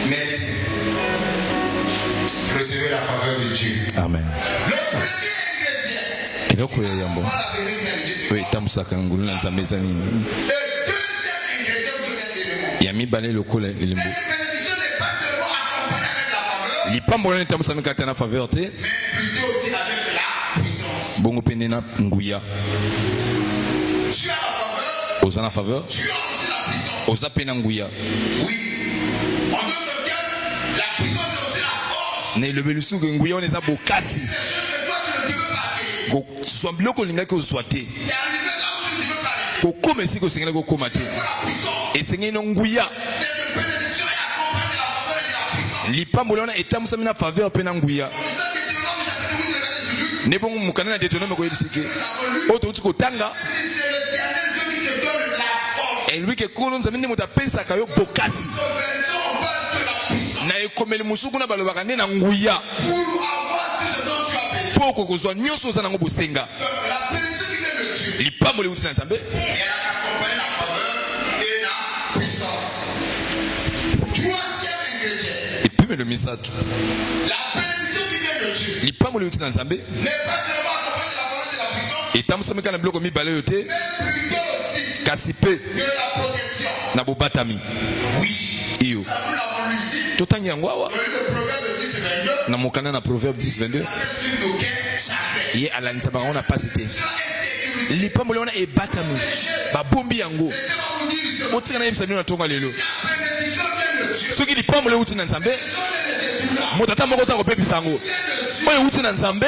Merci. Recevez la faveur de Dieu. Amen. Le premier ingrédient. Eloko ya yambo. Oui, tamusaka ngulu na nzambe za nini. Le deuxième ingrédient, deuxième élément. Ya mibale lokola elimbo. Cette bénédiction n'est pas seulement accompagnée avec la faveur, Lipambo na tamusaka kata na faveur te. mais plutôt aussi avec la puissance. Bongo pende na nguya. Tu as la faveur, Oza na faveur. tu as aussi la puissance. Oza pena nguya. Oui. En d'autres termes, la puissance est aussi la force. Na elobeli suku nguya on eza bokasi. Des choses que toi tu ne peux pas acquérir. Ko so biloko linga ko swate. Tu es arrivé là où tu ne peux pas arriver. Ko koma esiko sengela ko koma te. Pour la puissance, Esengeli no nguya. cette bénédiction est accompagnée de la faveur et de la puissance. Lipambo na etamusami na faveur pena nguya. Comme ça, Deutéronome, chapitre 8, verset 18, Ne bongo mukana na Deutéronome ko yebisike. Oto uti kotanga. c'est l'Éternel Dieu qui te donne la force. Et lui ke kono nzambe ndi mutapesa kayo bokasi. Dans version, on parle de la puissance. Na ekomeli musuku na balobaka nde na nguya. Pour avoir tout ce dont tu as besoin. Poko kozwa nyonso oza nango bosenga. Donc, la bénédiction qui vient de Dieu, Lipambo leuti na nzambe. elle a accompagné la faveur et la puissance. Troisième ingrédient, Epimelo misato. la bénédiction qui vient de Dieu Lipambo leuti na nzambe. n'est pas seulement accompagnée de la faveur et de la puissance, Etamusami kana biloko mibale yo te. mais plutôt aussi Kasi pe de la protection. na bobatami. Oui, Iyo. nous l'avons lu ici. Totangi yango awa. Au lieu de Proverbe 10, 22, Na mokanda na Proverbe 10, 22. reste une aucun chagrin. Ye alanisa bango na pasi te. Ça est sécurisé. Lipambo leona ebatami. Babombi yango. Laissez-moi vous dire cela. Otika na yebisa bino na tonga lelo. La bénédiction vient de Dieu. Soki lipambo leuti na nzambe. Moto ata moko te akopepisa yango. Oyo euti na nzambe.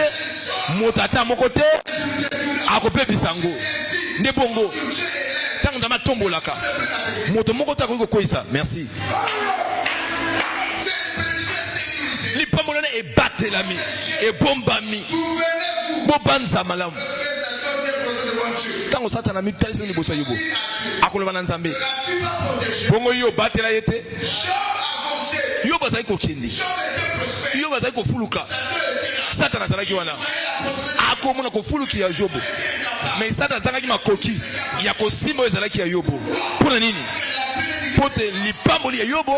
Moto ata moko te akopepisa yango. Nde bongo. Ntango nzambe atombolaka. Moto moko te akoki kokweyisa. Merci. Cette bénédiction est sécurisée. Lipambo leona ebatelami. Ebombami. Souvenez-vous Bobanza malamu. que Satan s'est présenté devant Dieu. Ntango satana mitalisi liboso ya yobo. Akoloba na nzambe. L'as-tu pas protégé? Bongo yo batela ye te. Job avancé. Yo bazali kokende. Job était prospère. Yo bazali kofuluka. Satan était là. Satana azalaki wana. Il a posé Akomona kofuluki ya yobo. Mais satana azalaki makoki ya kosimba oyo ezalaki ya yobo. Mpona nini? la bénédiction. Po te lipamboli ya yobo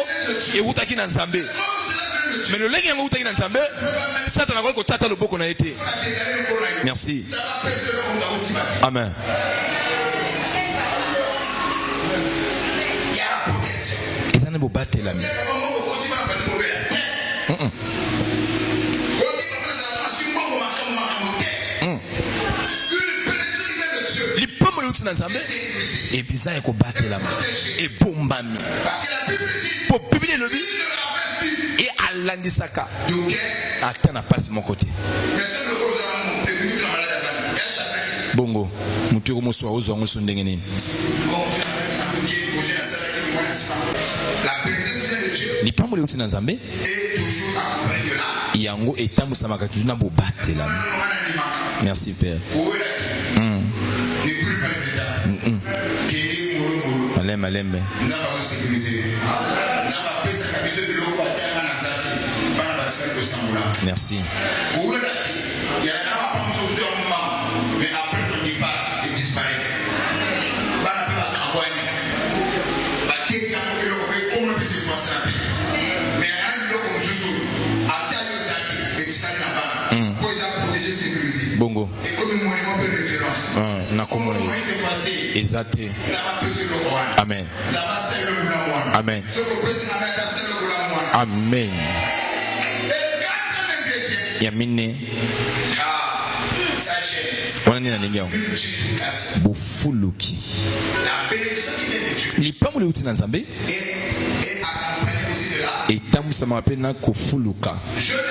ewutaki na nzambe. Comme cela vient de Dieu. Mais lolenge yango ewutaki na nzambe, satana akoki kotata loboko na ye te. On a déclaré le coronavirus. Merci. Ça va passer le monde aussi bâti. Amen. Il y a la protection. eza na bobatelami. Lipambo leuti na nzambe ebiza ya kobatelama ebombami. Po biblia elobi e alandisaka ata na pasi moko te. Bongo mutu eko mosu aozwa yango so ndenge nini. Lipambo leuti na nzambe yango etambusamaka toujours na bobatelami. Merci Père. Malembe. Merci. Mais après ton départ, il disparaît. Bongo. Et comme une monument de référence. Nakomona. Exacté. Amen. Amen. Amen. Yamine. Ça gêne. On a dit dans les gars. Multiplication. Bofuluki. La bénédiction qui vient de Dieu. Les pas les outils dans Zambé. Et accompagné aussi de là. Et tant ça m'appelle na kofuluka. Genèse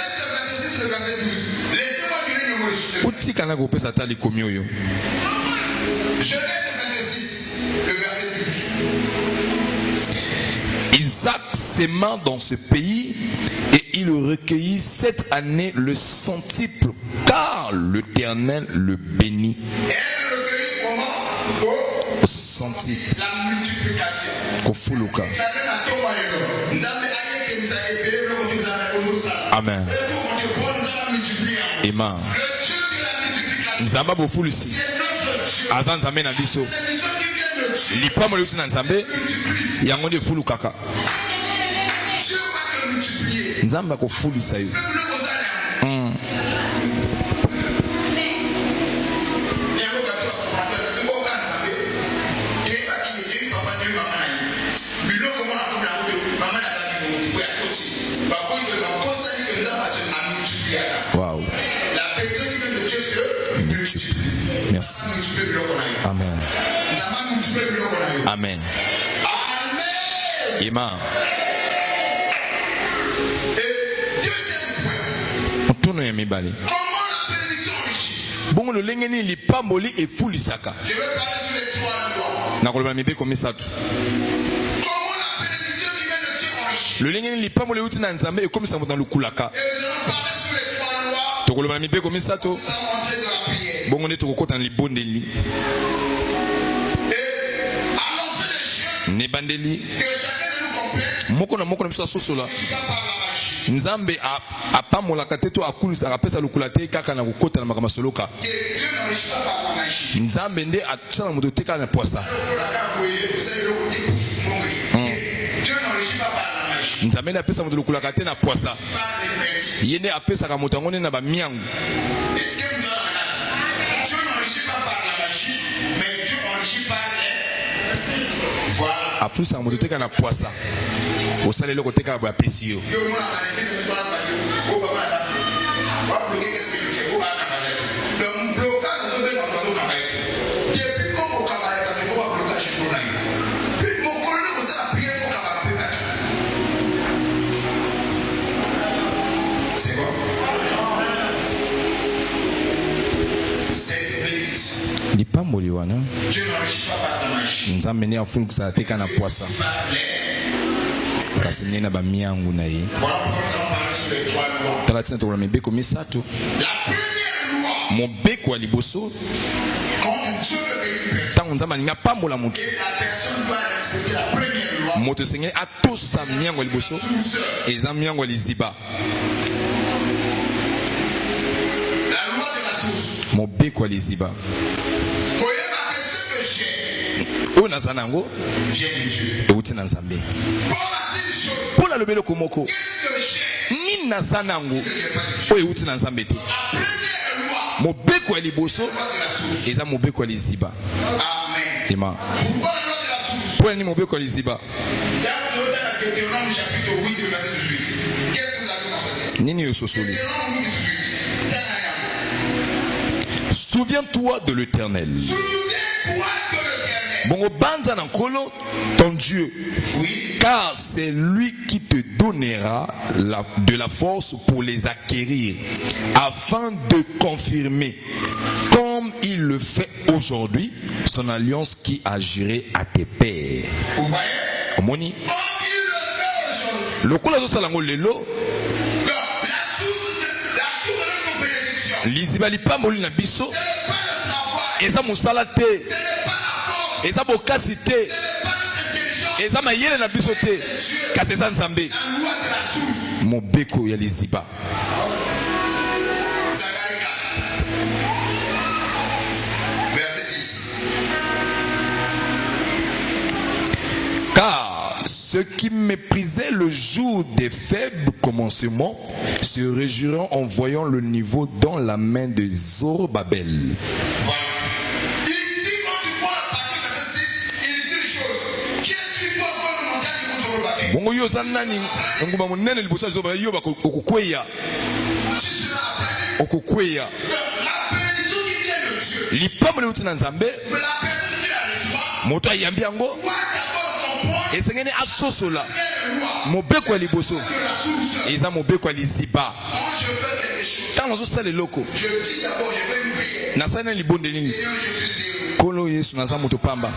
26, le verset 12. Laissez-moi lire le mot. Outil kana ko pesa tali komioyo. Genèse 26, le verset 12. Isaac s'aima dans ce pays et il recueillit 7 années le centuple, car l'Éternel le bénit. Et elle recueillit comment? Au centuple. La multiplication. Kofuluka. Amen. Amen. Nzamba bofulusi. Azan nzambe na biso. Lipa mo leuti na nzambe. Yango de fulu kaka. Nzamba ko fulisa yo. Wow. La personne qui vient de Dieu se multiplie. Merci. Amen. Amen. Amen. Et deuxième point. Comment la bénédiction enrichit? Bon, le lengeni li pamboli et fulisaka. Je vais parler sur les 3 lois. Nakoloba mibe comme ça tout. Comment la bénédiction qui vient de Dieu enrichit? Le lengeni li pamboli uti na nzambe et comme ça dans le kulaka. Et nous allons parler sur les 3 lois. Tokoloba mibe comme ça tout. Nous allons entrer dans la prière. Bon, on est au côté dans les bondeli. Et à l'entrée des jeunes, Ne bandeli. que chacun de nous comprenne. Moko na mso sosola. Je ne pas par la magie. Nzambe apamola kateto akulisa akapesa lukulate kaka na kokota na makambo soloka. Que Dieu n'enrichit pas par la magie. Nzambe nde atsala moto teka na poisa. Dieu n'enrichit pas par la magie. Nzambe apesa moto lukulakate na poisa. Par les principes. Yene apesa ka moto ngone na ba miangu. Est-ce que vous avez la Dieu n'enrichit pas par la magie, mais Dieu enrichit par les. Voilà. Afulisa moto teka na poisa. Osale loko teka ba pesi yo. C'est bon. Cette bénédiction. Li pamboli wana. Dieu n'enrichit pas par la magie. Nzambe ne afulisa teka na poisa. Par les. Kasi ne na ba miangu na ye. Voilà pourquoi nous allons parler sur les 3 lois. Tala tina to mibe comme ça tout. La première loi. Mon beko liboso. Quand Dieu veut bénir une personne, Tango nzamba ninga pambola mutu. et la personne doit respecter la première loi. Moto sengeli atosa miango liboso. Eza miango liziba. La loi de la source. Mon beko liziba. Koyeba que ce que j'ai O nazanango vient de Dieu. euti na nzambe. Paul a dit une chose. Pola lobelo komoko. Qu'est-ce que j'ai Ni nazanango ne vient pas de Dieu. o euti na nzambe te. La première loi. Mobeko ya liboso La loi de la source. eza mobeko ya liziba. Amen. Ema. Pourquoi la loi de la source? Pola ni mobeko ya liziba. Dans le Deutéronome chapitre 8, le verset 18. Qu'est-ce que vous avez mentionné? Nini yo sosoli. Deutéronome 8, 18. Souviens-toi de l'Éternel. Souviens-toi de l'Éternel. Bongo banza na nkolo ton Dieu. Oui. Car c'est lui qui te donnera de la force pour les acquérir, afin de confirmer, comme il le fait aujourd'hui, son alliance qui a juré à tes pères. Vous voyez? Omoni, Comme il le fait aujourd'hui. le kola zo salango lelo, Donc, la source de notre bénédiction, liziba lipamoli na biso, ce n'est pas le travail, eza musala te, ce n'est pas la force, eza bokasi te, ce n'est pas notre intelligence, eza mayele na biso te, kasi eza nzambe. la loi de la source. Mobeko ya liziba. Zacharie 4, verset 10. Car ceux qui méprisaient le jour des faibles commencements se réjouiront en voyant le niveau dans la main de Zorobabel. Voilà. Ici, quand tu prends la partie verset 6, il dit une chose. Qui es-tu pour encore nous monter à niveau Zorobabel? Bongo yo zanani nguma munene liboso ya Zorobabel yo okukweya Si cela a plané, okukweya. la bénédiction lipamboli euti na nzambe moto ayambi yango esengeni asosola mobeko ya liboso eza mobeko ya liziba ntango azosala eloko nasali na libondeli nini nkolo yesu naza moto pamba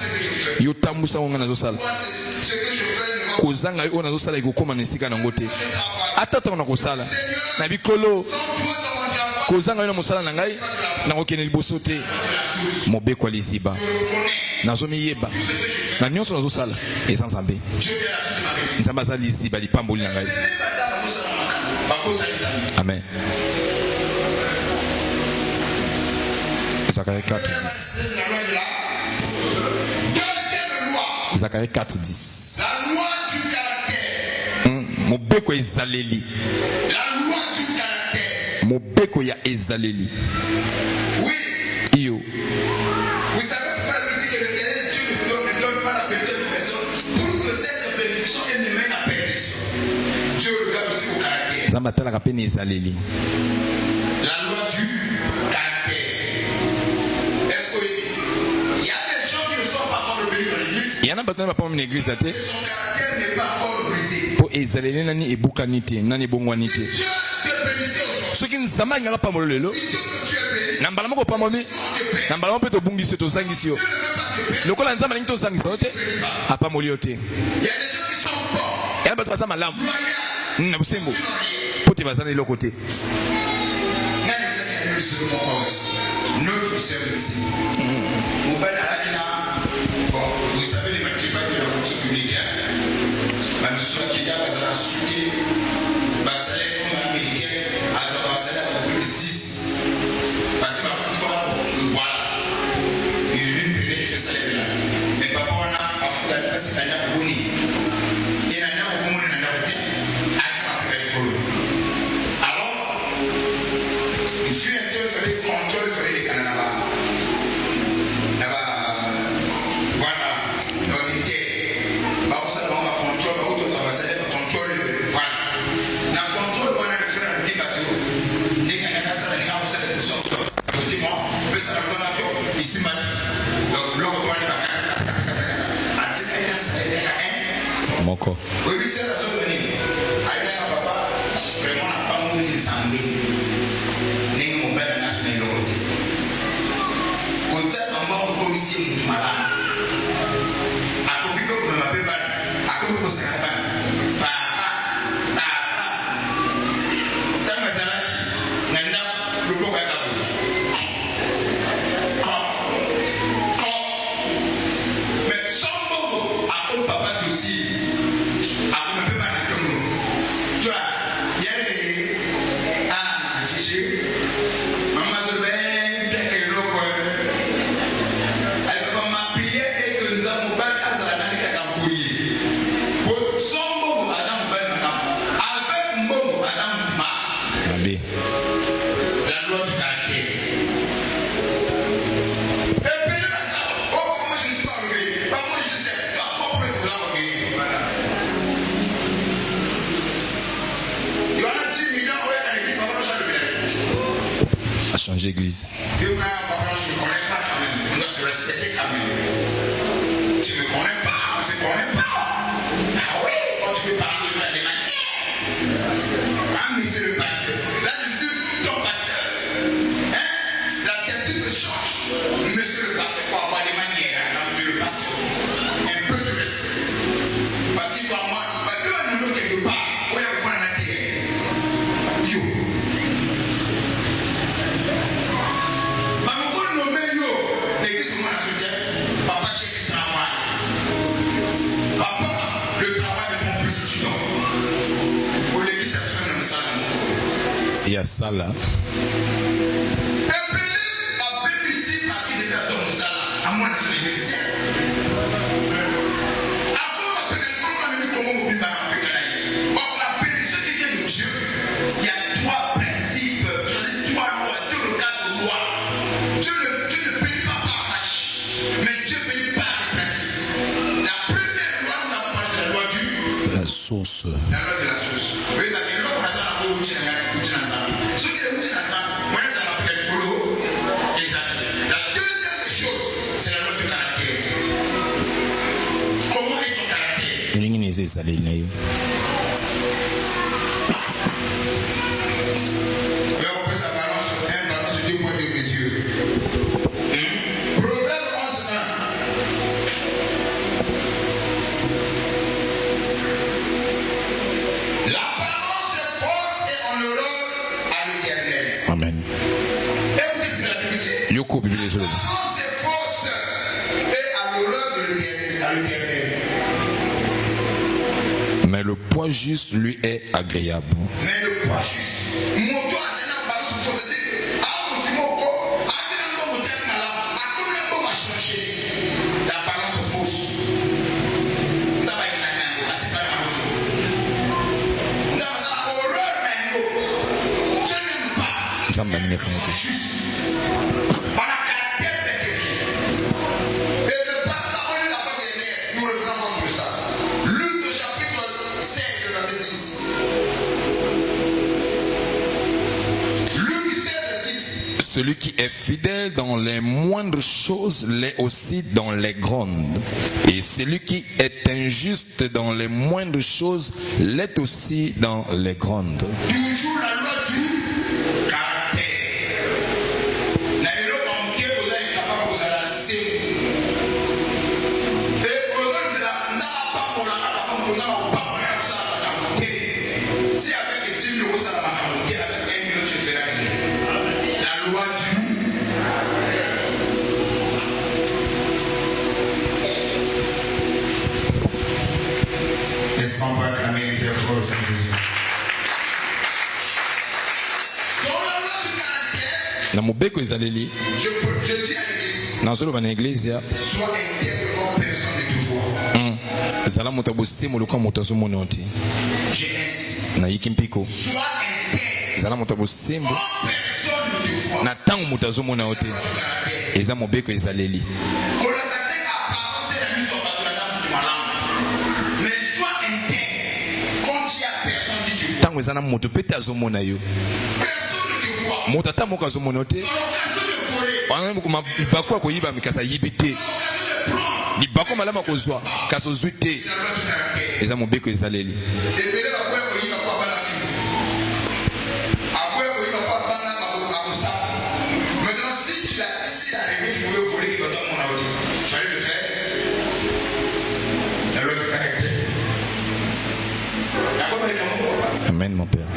yo tambusa ngo nga nazosala kozanga oyo nazosala ekokóma na esika nango te ata ntango na kosala na bikolo kozanga yo na mosala na ngai nakokende liboso te mobeko ya liziba nazomiyeba na nyonso nazosala eza nzambe nzambe aza liziba lipamboli na ngai amen. Zacharie 4:10. Zacharie 4:10. La loi du caractère. Mobeko ezaleli. La loi du caractère. Mobeko ya ezaleli. Oui. Iyo. Vous savez pourquoi la Bible dit que l'Éternel Dieu ne donne pas la bénédiction de personne pour que cette bénédiction elle ne mène à perdition. Dieu regarde aussi au caractère. Nzambe atalaka pe na ezaleli. La loi du caractère. Est-ce qu'il y a des gens qui ne sont pas encore bénis dans l'église? Il y en a battu pas dans l'église là. Son caractère n'est pas encore brisé. Po ezaleli nani ebukani te, nani ebongwani te. Dieu te bénissait aujourd'hui. Soki nzambe ngaka pamolo lelo. Si tu es béni, Na mbala moko pamoli. Na mbala moko pe to bungisi to zangisi yo. Lokola nzambe ngi to zangisi te. Apamoli yo te. il y a des gens qui sont forts, Il y a battu ça malamu. loyaux. Na busembo. Pote bazana ile côté. Nani msaki na msiki kwa kwa notre service. Mon père a dit là, bon, vous savez les bâtiments de la fonction publique, même si soit qui est là, vous allez soutenir, bah, salaire comme américain, à ton salaire à plus 10. Parce que ma fois, voilà, il vient de payer ce salaire là. Mais papa, on a fait la place, il y a un boni. Il y a un boni, il y a un boni. Alors, il fut un peu fait les contrôles, il fallait les canaux là-bas. Voilà, l'unité. Bah, vous savez, on va contrôler, on va contrôler, voilà. La contrôle, on a le frère des bateaux. Les canaux, ça, les gars, vous savez, ils sont moi, mais ça va pas ici, ma donc, l'eau, on va aller à Tika, ça a été à 1. Moko. Oui, c'est la seule venue. Papa, vraiment, on n'a pas voulu descendre. N'est-ce pas mon père national de côté. Quand ça, on va au commissaire de malade. À côté de vous, m'appelle pas. À côté de vous, c'est pas. Papa. T'as ma salade. Nanda, le coq à la bouche. Mais sans mot, à côté de papa aussi. À côté de papa, tu vois, il y a des. Ah, Gigi. Maman se met, bien qu'elle le voit. Elle va m'appuyer et que nous avons pas à sa nana qui a bouillé. Pour son mot, à son bel madame. Avec mot, à son ma. Nabi. La loi du caractère. Et puis, ça, oh, moi je ne suis pas orgueilleux. Moi je sais, ça propre pour l'orgueil. Voilà. Il y en a 10 millions à l'église, on va le changer. A changé l'église. Et moi, papa, je ne connais pas quand même. On doit se respecter quand même. Tu ne connais pas, on ne se connaît pas. Ah oui, quand tu veux parler, tu fais des manières. Ah, monsieur le pasteur. Là, je suis ton pasteur. Hein? La attitude change. Monsieur le pasteur, il faut avoir des manières. Hein, monsieur le pasteur. Un peu de respect. Parce qu'il faut avoir. Bah, deux à nous quelque part. Oui, on prend un intérêt. Yo. L'église au moins la soutient. Papa cherche du travail. Papa, le travail ne prend plus du temps. Pour l'église, ça se fait dans le salon. Il y a ça là. Un bébé a bénéficié parce qu'il était dans le salon. À moins de son église. Avant, on a mis comment on peut pas en pécaler. Or, la bénédiction qui vient de Dieu, il y a trois principes, trois lois, deux regards de loi. Dieu ne bénit pas par marche, mais Dieu bénit par les principes. La première loi, on a parlé de la loi du. La source. La loi de la source. Oui, la loi pour la salle, on va vous dire, ceux qui ont dit la salle, moi, ça m'appelle Polo, et ça. La ezaleli na yo. Amen. Yoko Bible est fausse et à l'horreur de l'Éternel. Mais le poids juste lui est agréable. Mais le poids juste. Mon doigt, c'est là, par ce faux, c'est l'apparence fausse. Ça va être la gamme, c'est pas la moto. Ça va être horreur, mais tu n'aimes pas. Ça m'a mis Juste. Par la caractère de Dieu. Et le passage avant la fin des mers, nous revenons encore sur ça. Luc au chapitre 16, verset 10. Luc 16, 10. Celui qui est fidèle dans les moindres choses l'est aussi dans les grandes. Et celui qui est injuste dans les moindres choses l'est aussi dans les grandes. Toujours la loi du caractère. Est-ce qu'on peut acclamer très fort Saint Jésus? Dans la loi du caractère, Na mobeko ezaleli je dis à l'église, nazoloba na eglise sois intègre comme personne ne te voit. zala moto abosimo lokwa moto azomona yo te. J'insiste. Nayiki mpiko Sois intègre zala moto abosembo comme personne ne te voit. na ntango moto azomona yo te. Eza mobeko ezaleli. Ntango eza na moto pe te azomona yo. Moto ata moko azomona yo te. Libako akoyiba mikasa yibi te. Libako malama kozwa kasi ozwi te. Eza mobeko ezaleli. Amen, mon Père.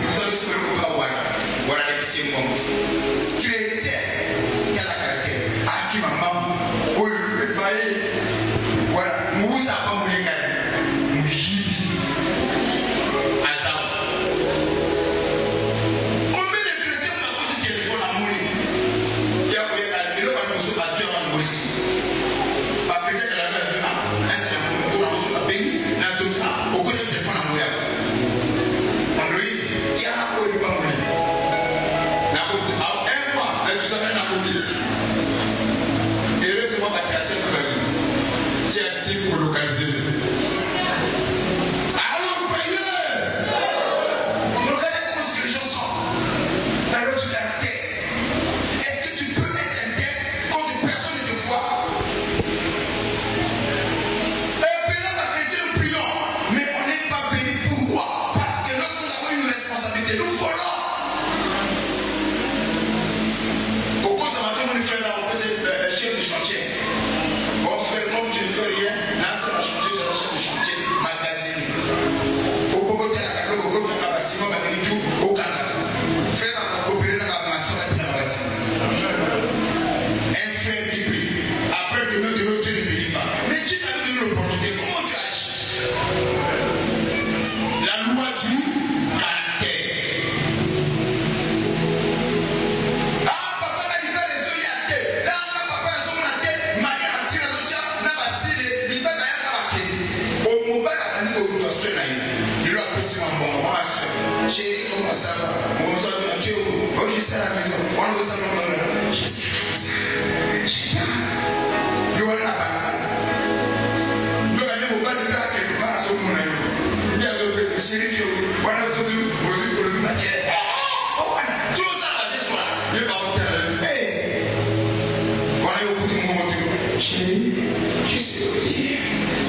Je sais lire,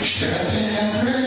je te rappelle après.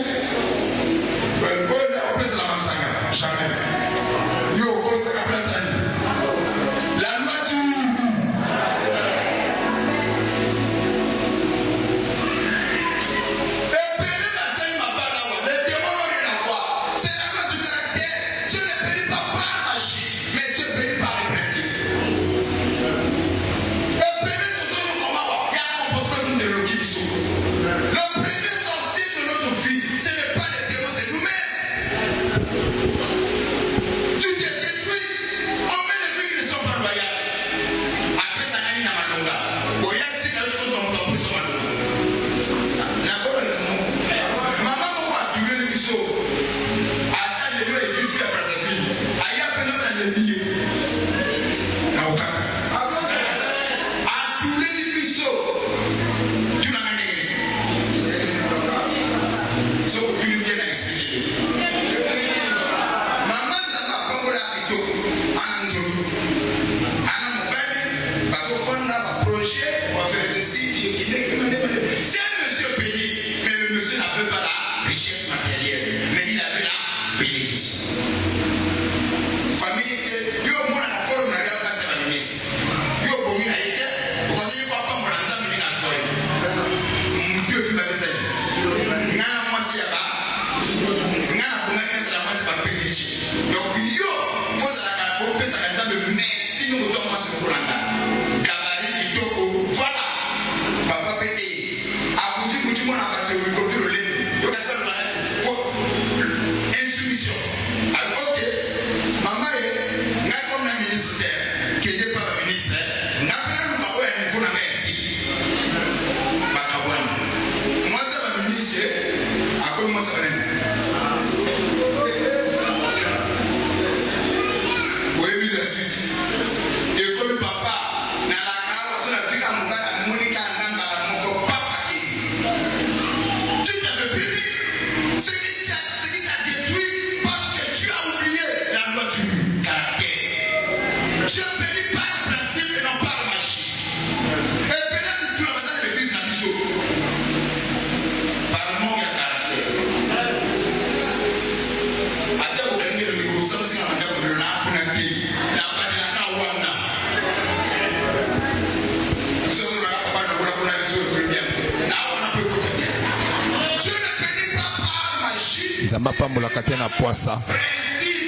Zamba pambola katena poisa.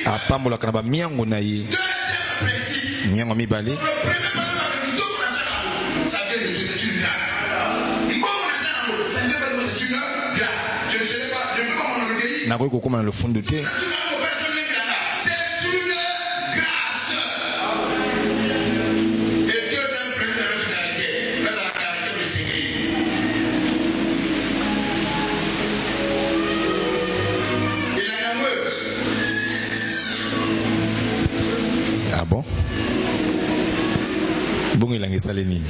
A pambola kanaba miango na ye. Miango mibale. Na ko kokoma na le fond de thé. Ah bon? Bon, il a un salini.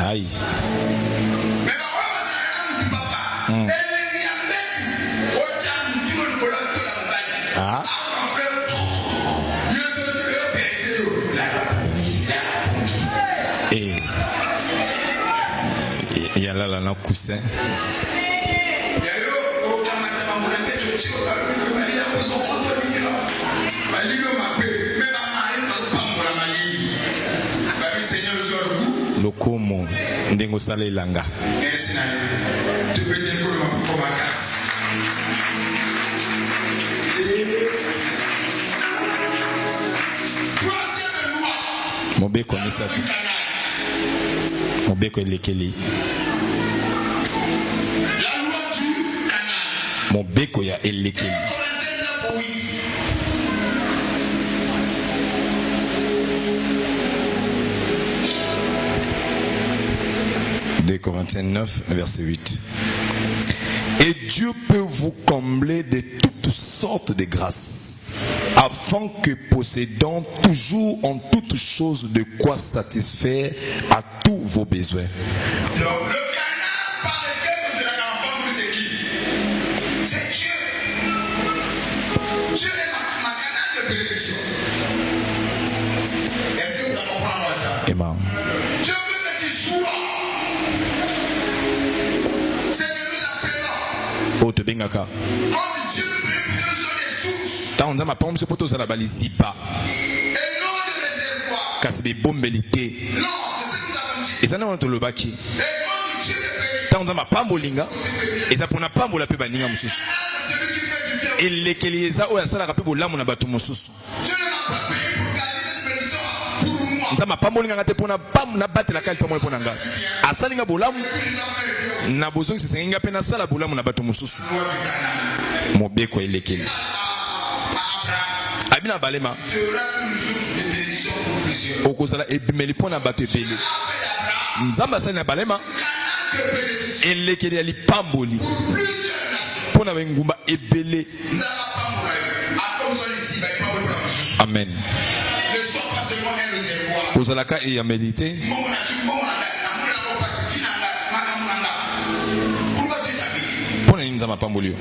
Aïe. Ah. Et il y a là un coussin. Le Komo Ndengo Sale Langa. Mobeko ni ça. Mobeko elekeli. La loi du canal. Mobeko ya elekeli. 2 Corinthiens 9, verset 8. Et Dieu peut vous combler de toutes sortes de grâces, afin que possédant toujours en toutes choses de quoi satisfaire à tous vos besoins. Donc le canal par lequel nous ne l'avons pas voulu, c'est qui? C'est Dieu. Dieu est ma canal de bénédiction. Est-ce que vous avez compris ça? Amen. Dieu veut que tu sois. C'est que nous appelons. Oh, te bengaka. Comme Dieu veut que nous soyons des sources. Tant on a ma pomme, c'est pour tout ça la balise zipa. Et non de réservoir. Car c'est des bombes belité. Non, c'est ce que nous avons dit. Et ça n'a pas le baki. Et comme Dieu est béni. Tant on a ma pambolinga. Et ça pour na pambola pe baninga mususu. C'est celui qui fait du bien. Et les kelieza o ya sala ka pe bolamu na batu mususu. Dieu ne m'a pas payé pour garder cette bénédiction pour moi. Nzama pambolinga ngate pona pam na batela kali pamole pona nga. Asalinga bolamu na bozongi sesenga pe na sala bolamu na batu mususu. Mobeko elekeli. Abina balema. Okozala ebimeli pona batu ebele. Nzamba sali na balema. Elekeli ali pamboli. Pona wengumba ebele. Amen. Ozalaka et en méditer. Pona nini nzamba pamboli.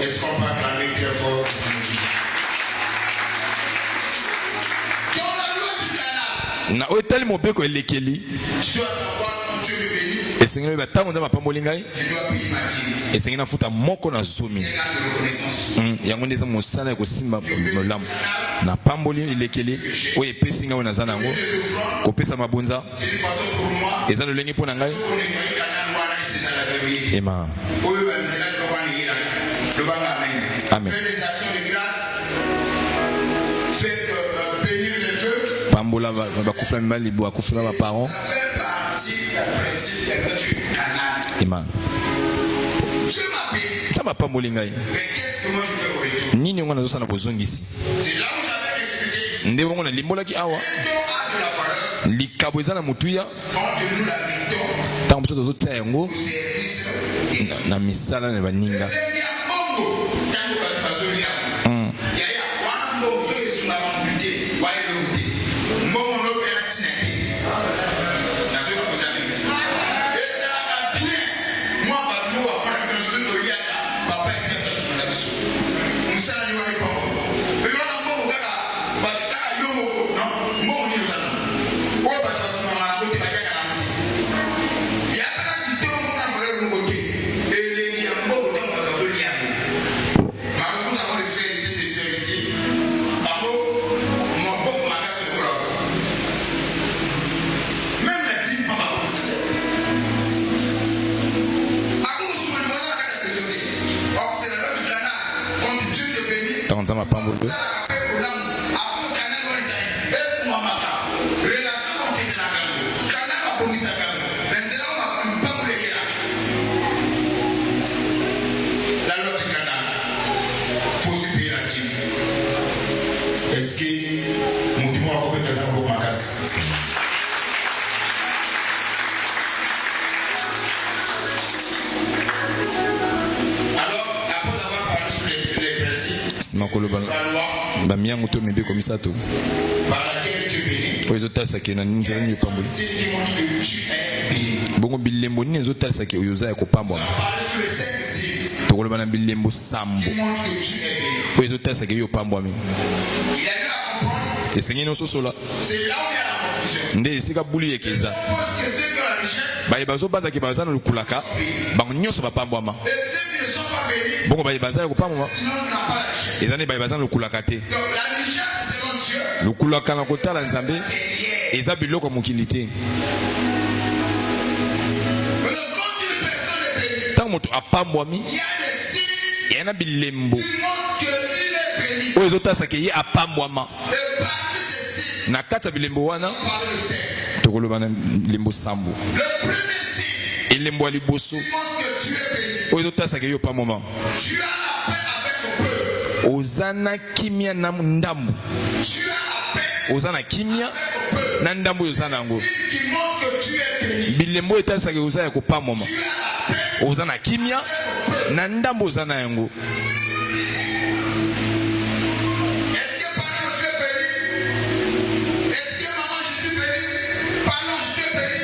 Est-ce qu'on peut acclamer très fort? Dans la loi du canal, Na otali mobeko elekeli. tu dois savoir quand Dieu le bénit. esengeli ba tango nzambe apamboli ngai je dois payer ma dîme. esengeli nafuta moko na zomi C'est un acte de reconnaissance. yango nde eza mosala ya kosimba molamu napamboli elekeli oyo epesi ngai oyo naza nango kopesa mabonza C'est une façon pour moi. eza lolenge mpo na ngai Pour les moyens canal, moi, là, c'est dans la vérité. ema Pour eux, ben, c'est là que l'on va les là. Le va amen. Amen. Faites des actions de grâce. Faites bénir les feux. pambola bakufula mibali bakufula baparent Ça fait partie du principe du canal. ema Dieu m'a béni. nzambe apamboli ngai Mais qu'est-ce que moi je fais au retour? nini yango nazosala bozongisi C'est là où j'avais expliqué ici. nde bongo nalimbolaki awa Le don a de la valeur likabo eza na motuya quand nous la mettons ntango mosusu tozotia yango au service des na misala na baninga ntango nzambe apamboli Est-ce que mon dimanche va faire ça pour ma casse? Alors, après avoir parlé sur les principes, nsima koloba la loi bamiango to mebe komisato par laquelle tu es béni, oyo ezotalisaki na nini nzela nini epamboli c'est démontre que tu es béni. bongo bilembo nini ezotalisaki oyo oza ya kopambwama Parle sur les 5 principes, tokoloba na bilembo sambo démontre que tu es béni. oyo ezotalisaki yo opambwami Il a dû à comprendre, esengeli ososola c'est là où il y a la confusion. nde esika buli yeke eza Parce que ceux qui ont la richesse baye bazobanzaki baza na lukulaka bango nyonso bapambwama et ceux qui ne sont pas bénis, bongo baye baza ya kopambwama sinon tu n'as pas la richesse. eza nde baye baza na lukulaka te Donc la richesse selon Dieu, lukulaka na kotala nzambe eza biloko ya mokili te mais quand une personne est bénie, ntango moto apambwami il y a des signes eya na bilembo qui montrent qu'il est béni. oyo ezotalisaki ye apambwama Et parmi ces signes, na kati ya bilembo wana on parle de 5. tokoloba na bilembo sambo Le premier signe elembo ya liboso montre que tu es béni. oyo ezotalisaki ye opambwama Tu as la paix avec le peuple. oza na kimia na ndambu Tu as la paix oza na kimia avec le peuple. na ndambu oyo oza nango Signe qui montre que tu es béni. bilembo oyo etalisaki oza ya kopambwama Tu as la paix oza na kimia na ndambu oza na yango Est-ce que parlons tu es béni? Est-ce que maman je suis béni? Parlons je suis béni?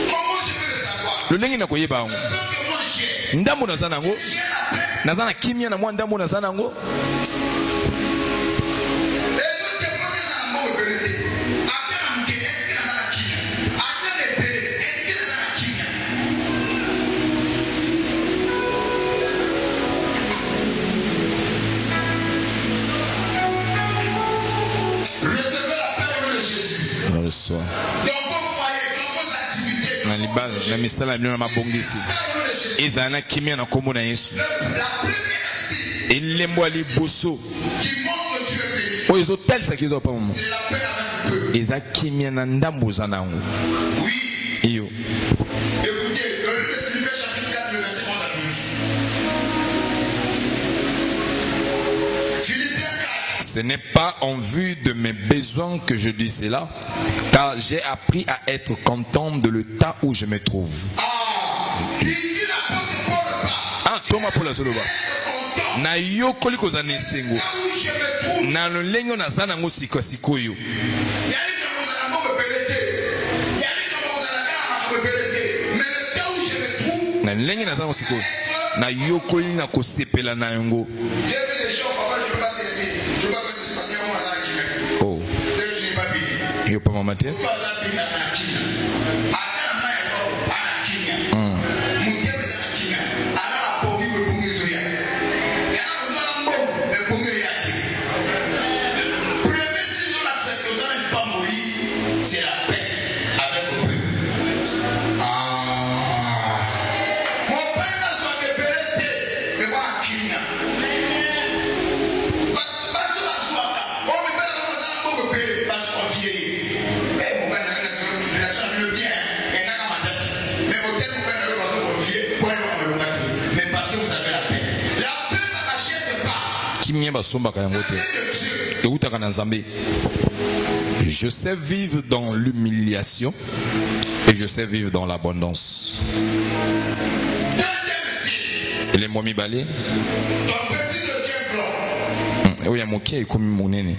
Comment je peux le savoir? lolenge na koyeba yango Le peu que moi j'ai, ndambu naza nango j'ai la paix. naza na kimia na mwa ndambu naza nango Les autres témoins ça n'a pas béni. Après la mouke, est-ce que ça n'a qui? Après les bénis, est-ce que ça n'a qui? Recevez la paix au nom de Jésus. na lesoa Dans vos foyers, dans vos activités, na libala na misala bino na mabongisi paix au nom de Jésus. ezala na kimia na nkombo na yesu La première signe elembo ya liboso qui montre que tu es béni, oyo ezotalisaki eza opambwama c'est la paix avec le peuple. eza kimia na ndambu oza nango Oui. iyo Écoutez, dans le livre de Philippiens chapitre 4, le verset 11 à 12. Philippiens 4, ce n'est pas en vue de mes besoins que je dis cela, car j'ai appris à être content de le temps où je me trouve. ici l'apôtre Paul parle. Ah, Thomas Paul azoloba. Content Na yokoli kozala na esengo là où je me trouve. na lolenge naza nango sikoyo Il y a des gens qui ont la mot belleté. Il y a des gens qui ont la mot belleté. Mais le temps où je me trouve, na lolenge naza nango sikoyo na yokoli na kosepela na yango. j'ai vu des gens, papa, je ne peux pas servir. Je ne peux pas faire ceci parce qu'il y a moi qui me fait. Oh, C'est que je n'ai pas béni. yo pa mama te. Pourquoi ça béni à la qui? À la main, Je sais vivre dans l'humiliation et je sais vivre dans l'abondance. Les momi balé. Oui, il y a mon qui est comme mon aîné.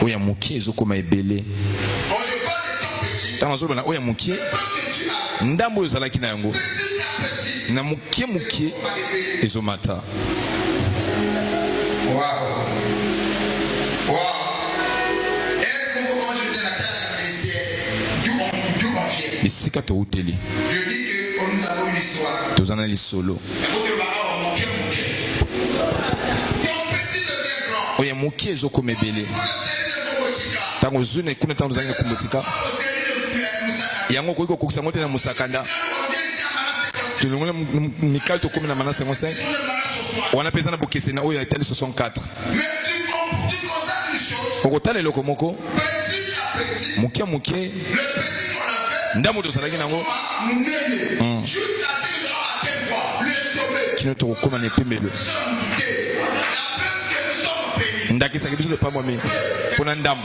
Oui, il y a mon qui est comme belé. Oya mukie ndambo yozalaki na yango na mukie ezomata. Bisika touteli tozana lisolo oya mukie ezokoma ebele tango zune kuna tango zalaki na kumotika yango koiko kokusango te na musakanda tulongole mikal to komina mana 55 wana pesa na bokese na oyo etali 64 okotala eloko moko mukie ndamo tosalaki nango kino tokokoma na epembelo ndakisaki biso lepamwa me mpona ndamo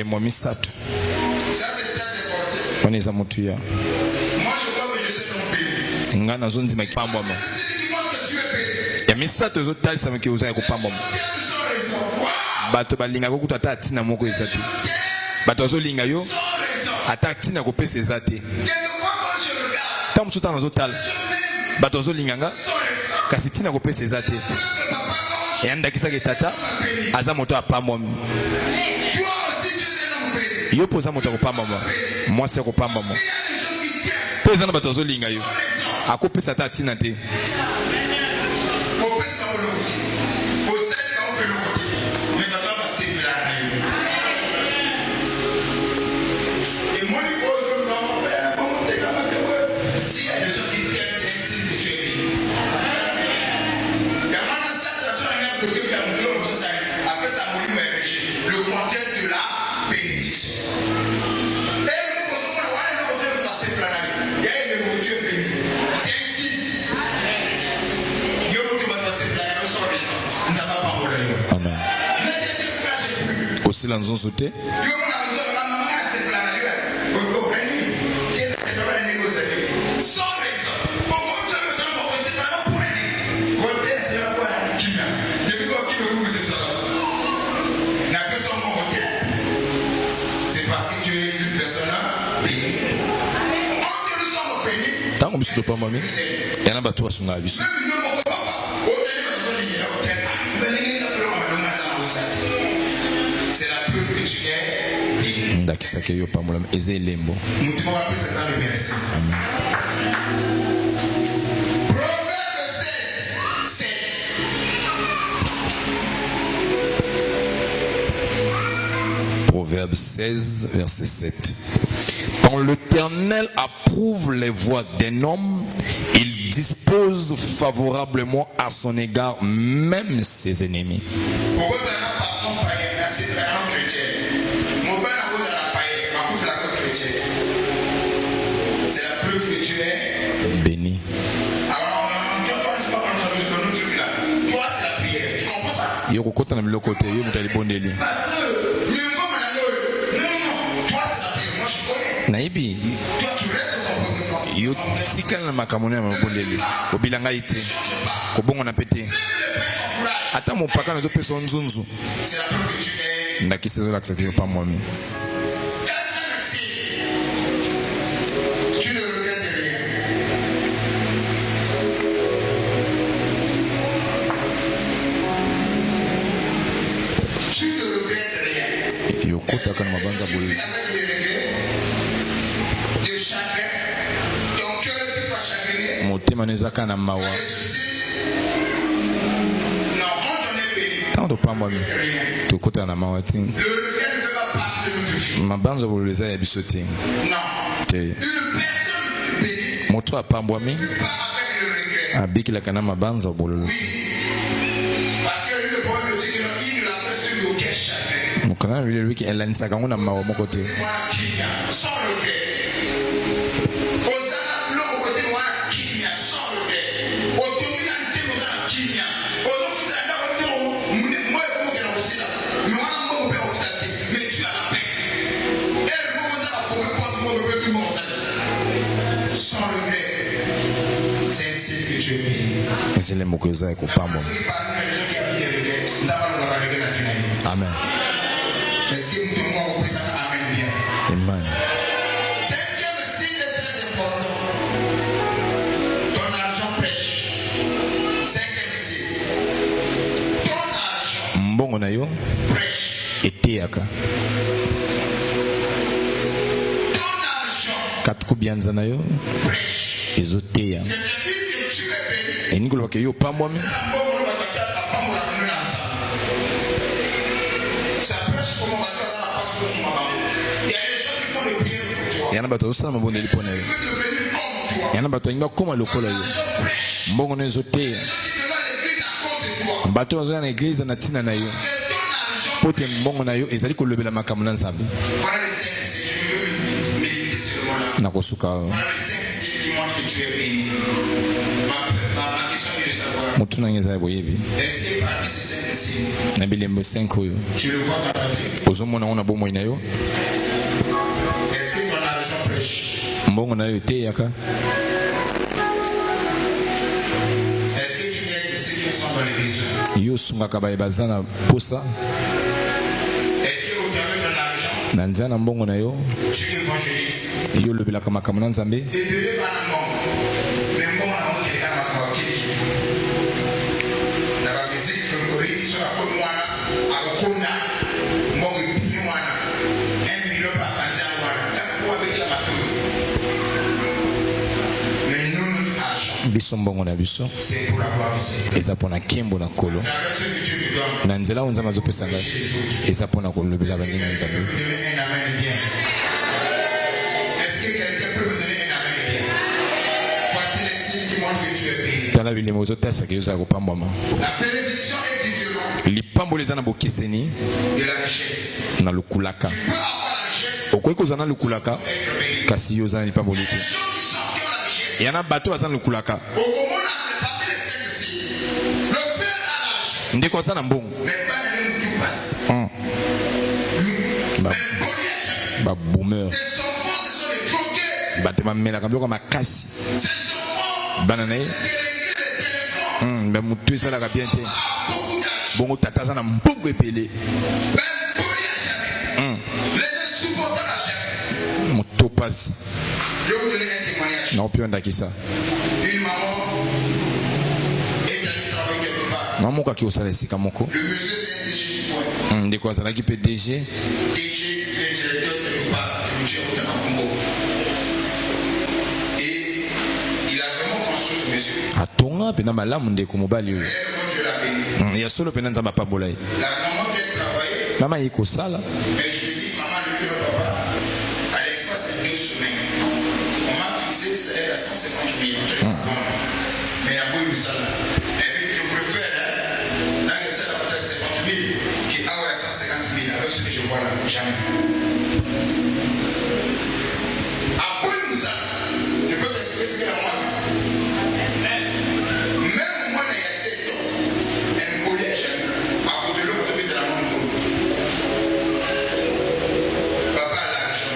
Moi ça c'est très important. Moi je crois que je sais ton pays. Ngana zonzi makipamba mama. Ya misato ezotali sama ke uza yakupamba mama. Bato balinga ko kuta ati na moko ezati. Bato azolinga yo atati na kopesa ezati. Tamu suta na zotala. Bato azolinga nga kasi tina kopesa ezati. Yanda kisake tata aza moto apamba. Yo poza moto akopamba mo mwasi akopamba mo pesa na bato azolinga yo akopesa ta tina te la nous sauté. C'est parce que tu es une personne bénie. Tant que je ne pas mamie, il y en a pas sur la vie. C'est la preuve que tu es béni. Ndakisake yo pamola eze lembo. Mutima wa pesa za merci. Amen. Proverbe 16 verset 7. Quand l'Éternel approuve les voies d'un homme, il dispose favorablement à son égard même ses ennemis. C'est la preuve que tu es béni. Toi, c'est la prière. Tu comprends ça? Toi, c'est la Naibi. Toi, tu restes dans ton comportement. Yo tikala na makamona mabondeli. Ko bilanga ite. Ko bongo na pété. Ata mopaka nazo pesa nzunzu. C'est la preuve que tu es. Ndakisi zo l'accepter pas moi-même. Tu ne regrettes rien. Tu ne regrettes rien. Yo kota kana mabanza boye. Avec des regrets, des chagrins, ton cœur qui va chagriner, Motema nezaka na mawa. des soucis. Non, quand on est béni, Tanto pas moi-même. rien. To kota na mawa tin. Le regret ne fait pas partie de notre vie. Mabanza boleza ya bisote. Non. Te. Une personne bénie Moto apambwami pas avec le regret. abikila kana mabanza bololo. Parce que lui, le problème, c'est qu'il ne l'a fait sur aucun chagrin. Mokana vile wiki elanisa kangu na mawa moko te. Voilà, Kinya, sans regret. Ozana, l'homme au côté, voilà, Kinya, sans regret. Autour n'a été Ozana, Kinya. Ozana, c'est un homme, moi, je suis aussi là. Mais voilà, moi, je peux aussi là. Mais tu as la paix. Et moi, Ozana, il faut que moi, je peux tout le monde. Sans regret. C'est ainsi que tu es béni. Zile mokoza ya kupambwa. Ceux qui parlent de gens qui habitent des regrets, nous avons le regret la finalité. Amen. Est-ce que nous devons compris ça? Amen bien. Amen. Cinquième signe est très important. Ton argent prêche. Cinquième signe. Ton argent Mbongo na yo prêche. eteyaka. Ton argent Katuku bianza na yo prêche. ezoteya. C'est-à-dire que tu es béni. Enikolo ke yo pambwami. Ça prêche comme on va dire dans la passe pour son maman. Il y a des gens qui font le bien pour toi. Yana bato osala mabondeli pona yo. Ils veulent devenir comme toi. Yana bato inga koma lokola yo. L'argent prêche. Mbongo na ezoteya. Ils viennent à l'église à cause de toi. Bato bazoya na eglize na ntina na yo. C'est ton argent. Po te mbongo na yo ezali kolobela makambo na Nzambe. Voilà les 5 signes. Je veux me limiter seulement là. Na kosuka Voilà les 5 signes qui montrent que tu es béni. Ma question est de savoir, motuna ngeza boyebi. est-ce que parmi ces 5 signes, Na bilembo 5 oyo. tu le vois dans ta vie? Ozomona ona bomoi na yo. Est-ce que ton argent prêche? Mbongo na yo eteyaka. Est-ce que tu aides ceux qui sont dans les besoins? Yo sungaka baye baza na posa. Est-ce que au travers de ton argent, Na nzela na mbongo na yo. tu évangélises? Yo lobelaka makambo na Nzambe. Et de l'événement, même bon, on a dit que la musique, la musique, le Corée, ils sont là comme moi là, à Okona, moi, je suis moi là, 1 million par cancer, voilà, quand on avec la bateau. Mais nous, notre argent, Biso mbongo na biso. c'est pour la gloire du Seigneur. Eza pona kembo na kolo. À travers ce que Dieu nous donne, Na nzela oyo Nzambe azopesa ngai. chez les autres. Eza pona kolobela Est-ce que baninga quelqu'un Nzambe. peut me donner un amen bien? Est-ce que quelqu'un peut me donner un amen bien? Voici les signes qui montrent que tu es béni. Tala bilembo ozotasaka yo ozala kopambwama. La bénédiction est différente Lipamboli eza na bokeseni de la richesse. na lukulaka. Tu peux avoir la richesse Okoki kozala na lukulaka et être béni. kasi yo oza na lipamboli te. Les gens qui ont la richesse, Yana bato baza na lukulaka. au moment là, parmi les 5 signes, le frère a l'argent, Ndeko aza na mbongo. mais pas le même tout passe. Ba- Mais Goliath, baboomer. ses enfants, ce sont les drogués. Bato bamelaka biloko ya makasi. Ses enfants, Bana na ye les téléphone, me motu esalaka bien te. a beaucoup d'argent. Bongo tata aza na mbongo epele. Ben Goliath jamais. Les insupportables à jamais. moto pasi. Je vais vous donner un témoignage. Na opio ndakisa. Une maman est allée travailler quelque part. Mama moko akiosala esika moko. Le monsieur, c'est un DG du point. Ndeko azalaki mpe DG. DG, un directeur quelque part, je me suis rendu à Congo. Et il a vraiment construit ce monsieur. Atonga mpe na malamu ndeko mobali oyo. Réellement, Dieu l'a béni. Ya solo mpe na Nzambe apambola ye. La maman vient travailler, Mama ye kosala. mais je te dis, maman, le papa, à l'espace de 2 semaines, on m'a fixé le salaire à 150 000. Mais la boue, ça là. Et puis, je préfère, là, le salaire à 50 000, qui a 150 000, avec ce que je vois là, jamais. Après, je peux t'expliquer ce que la maman a vu. Même moi, il y a 7 ans, elle ne collait jamais. À cause de l'eau, je vais te la maman. Papa a l'argent.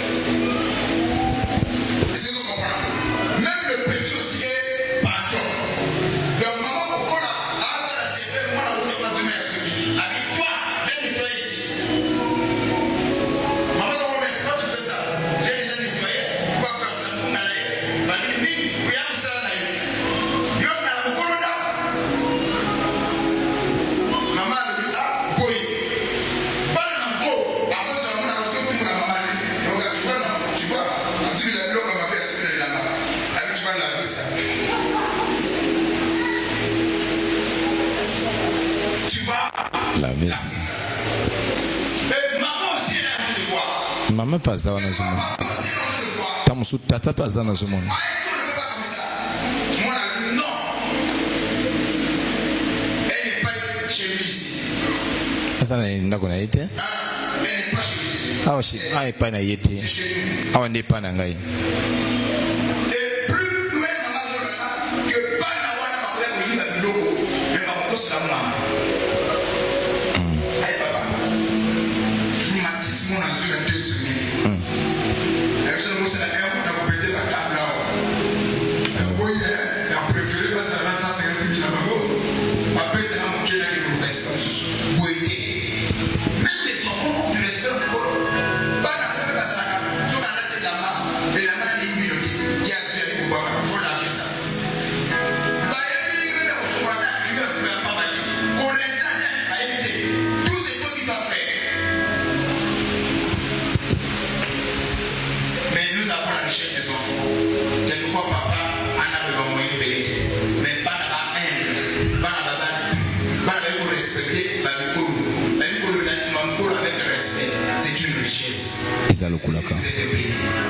Maman pas ça na zumon. Tamusu tata pas ça na zumon. Ça n'a pas été. Ah aussi, ah pas na été. Ah on n'est pas na ngai.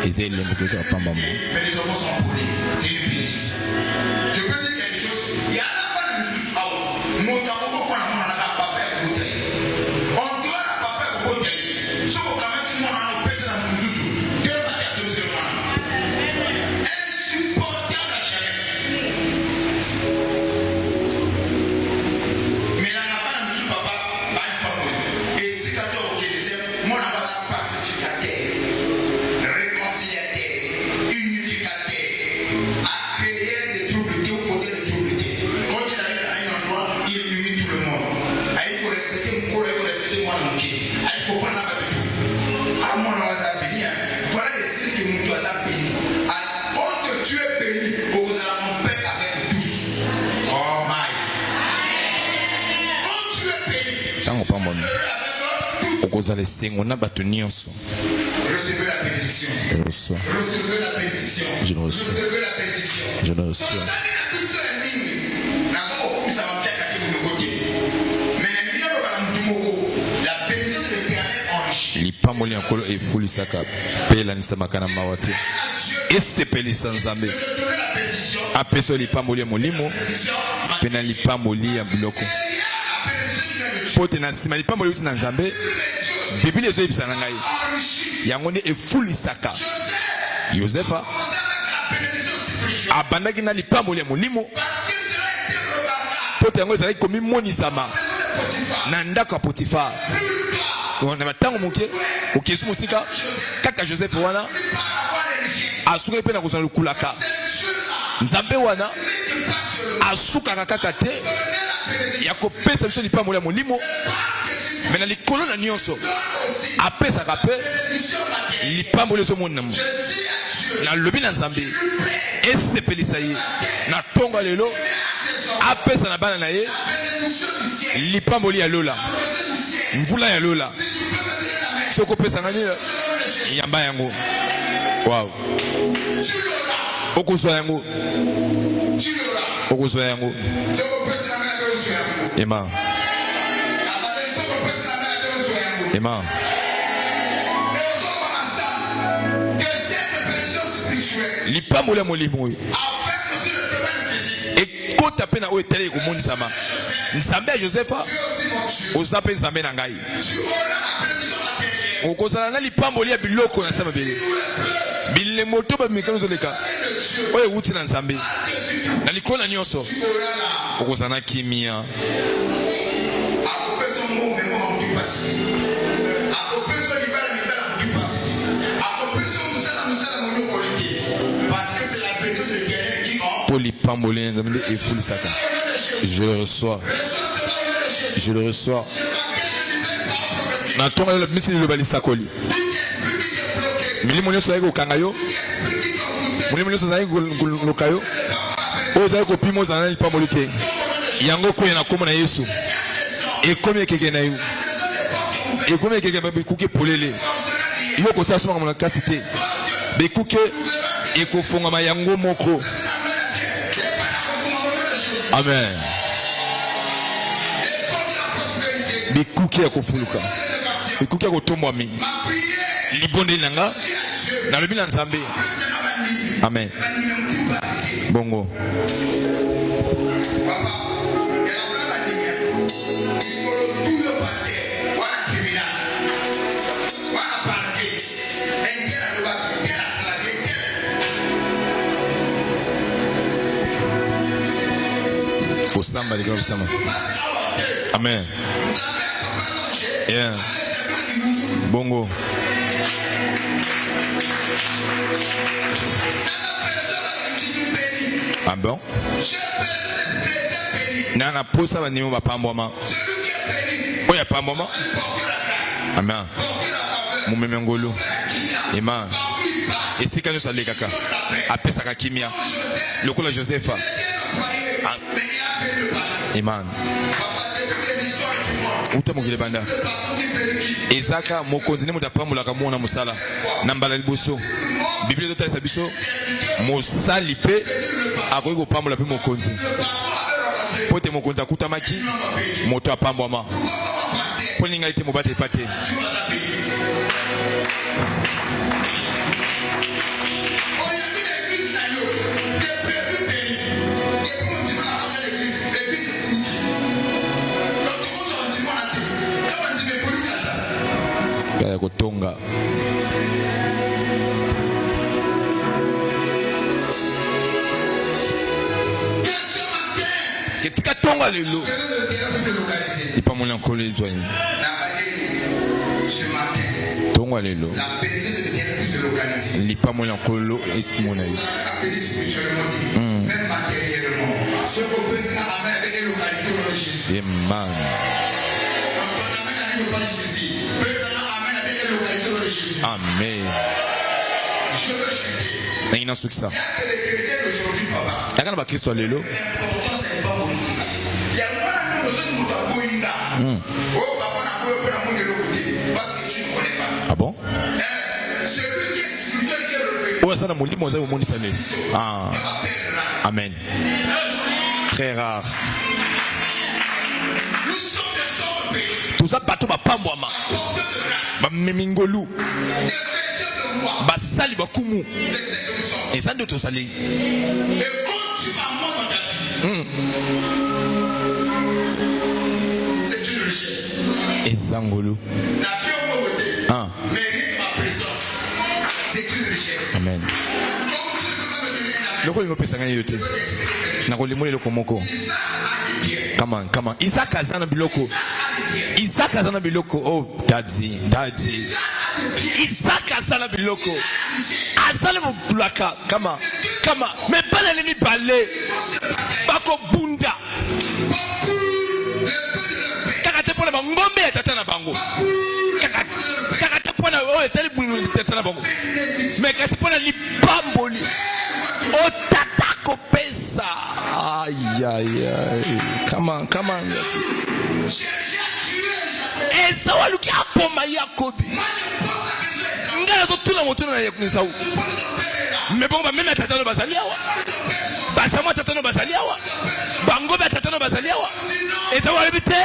C'est une bénédiction. Je peux dire quelque chose. Il y a recevez la bénédiction. Je reçois. Recevez la bénédiction. Je le reçois. Recevez la bénédiction. Je le reçois. La bénédiction de l'Éternel enrichit. Lipamoli encore et fulisaka. Pela nisamakana mawate. Et c'est peli sans zambe. Apeso lipamoli molimo. Pena lipamoli ya bloko. Pote na sima lipamoli uti na zambe. Bible ezo yebisa na ngai yango ne efulisaka Yosefa abandaki na lipamoli ya molimo pote yango ezalaki komimonisama na ndako ya Potifar na batango moke okesu mosika kaka Joseph wana asukaki mpe na kozala lukulaka nzambe wana asukaka kaka te ya kopesa biso lipamoli ya molimo mais na likolo na nyonso apesaka pe lipamoli ezomona na lobi na nzambe esepelisa ye na tonga lelo apesa na bana na ye lipamoli ya lola mvula ya lola soko pesa nani yamba yango wow okozwa yango Emma Emma lipamoli ya molimo ekota mpe na oyo etali ekomonisama nzambe ya Josefa oza mpe nzambe na ngai okozala na lipamoli ya biloko na sama bele bilemo to bamikano ezoleka oyo ewuti na nzambe na likolo na nyonso okozala na kimia Polipambolin et Fulisaka. Je le reçois. Je le reçois. Na tonga le misi le bali sakoli. Mili monyo sa yego kangayo. Mili monyo sa yego lokayo. Oza yego pimo za na lipambolite. Yango ko na komo na Yesu. E komi keke na yu. E komi keke ba bikuke polele. Yo ko sa soma na kasite. Bekuke e ko fonga ma yango moko. Amen. Bikuki ya kufuluka. Bikuki ya kutombwa mi. libonde nanga na lobi na nzambe. Amen. Bongo. Osamba les gars, Osamba. Amen. Yeah. Bongo. Ah bon? Nana posa ba nimo ba pamboma. Oya pamboma. Amen. Mumeme ngolo. Amen. Esika no sale kaka. Apesa ka kimia. Lokola Joseph. Amen. Uta mokile banda. Ezaka mokonzi muta pamula ka mona musala. Nambala liboso. Bible tota sabiso. Mosali pe akoki kopambola pe mokonzi. Pote mokonzi akutamaki moto apambwama. Poninga ite mobate pate. Kaya kotonga. Ketika tonga lelo. Il pas mon encore les doigts. Tonga lelo. Il pas mon encore et mon aïe. Même matériellement. Ce que le président avait localisé au Jésus. Amen. Amen. Je veux chuter. Il y a un succès. Il y a un Christ lelo. Ah bon? Ah. Amen. Très rare. Tout ça, bateau, pambouama. Memingolu. Basali, bakumu. Et ça, de tout ça, les. C'est une richesse. Et Zangolo. Ah. Mais ma présence, c'est une richesse. Amen. Le rôle pesa ngani yote. Na kolimole le komoko. Come on. Isaac azana biloko. Isaac azana biloko. Oh, daddy. Isaac azana biloko. Azana mo blaka. Come on. Mais pas l'ennemi balé. Bako bunda. Kakate pona ngombe tata na bango. Kakate pona tele bunda tata na bango. Mais kasi pona libamboli. O tata kopesa. Aïe. Come on. Esa waluki apoma Yakobi. Ngala zo tuna motuna na Yakobi. Mais bon ba même tata no basaliawa. Basama tata no basaliawa. Bango ba tata no basaliawa. Esa walibite.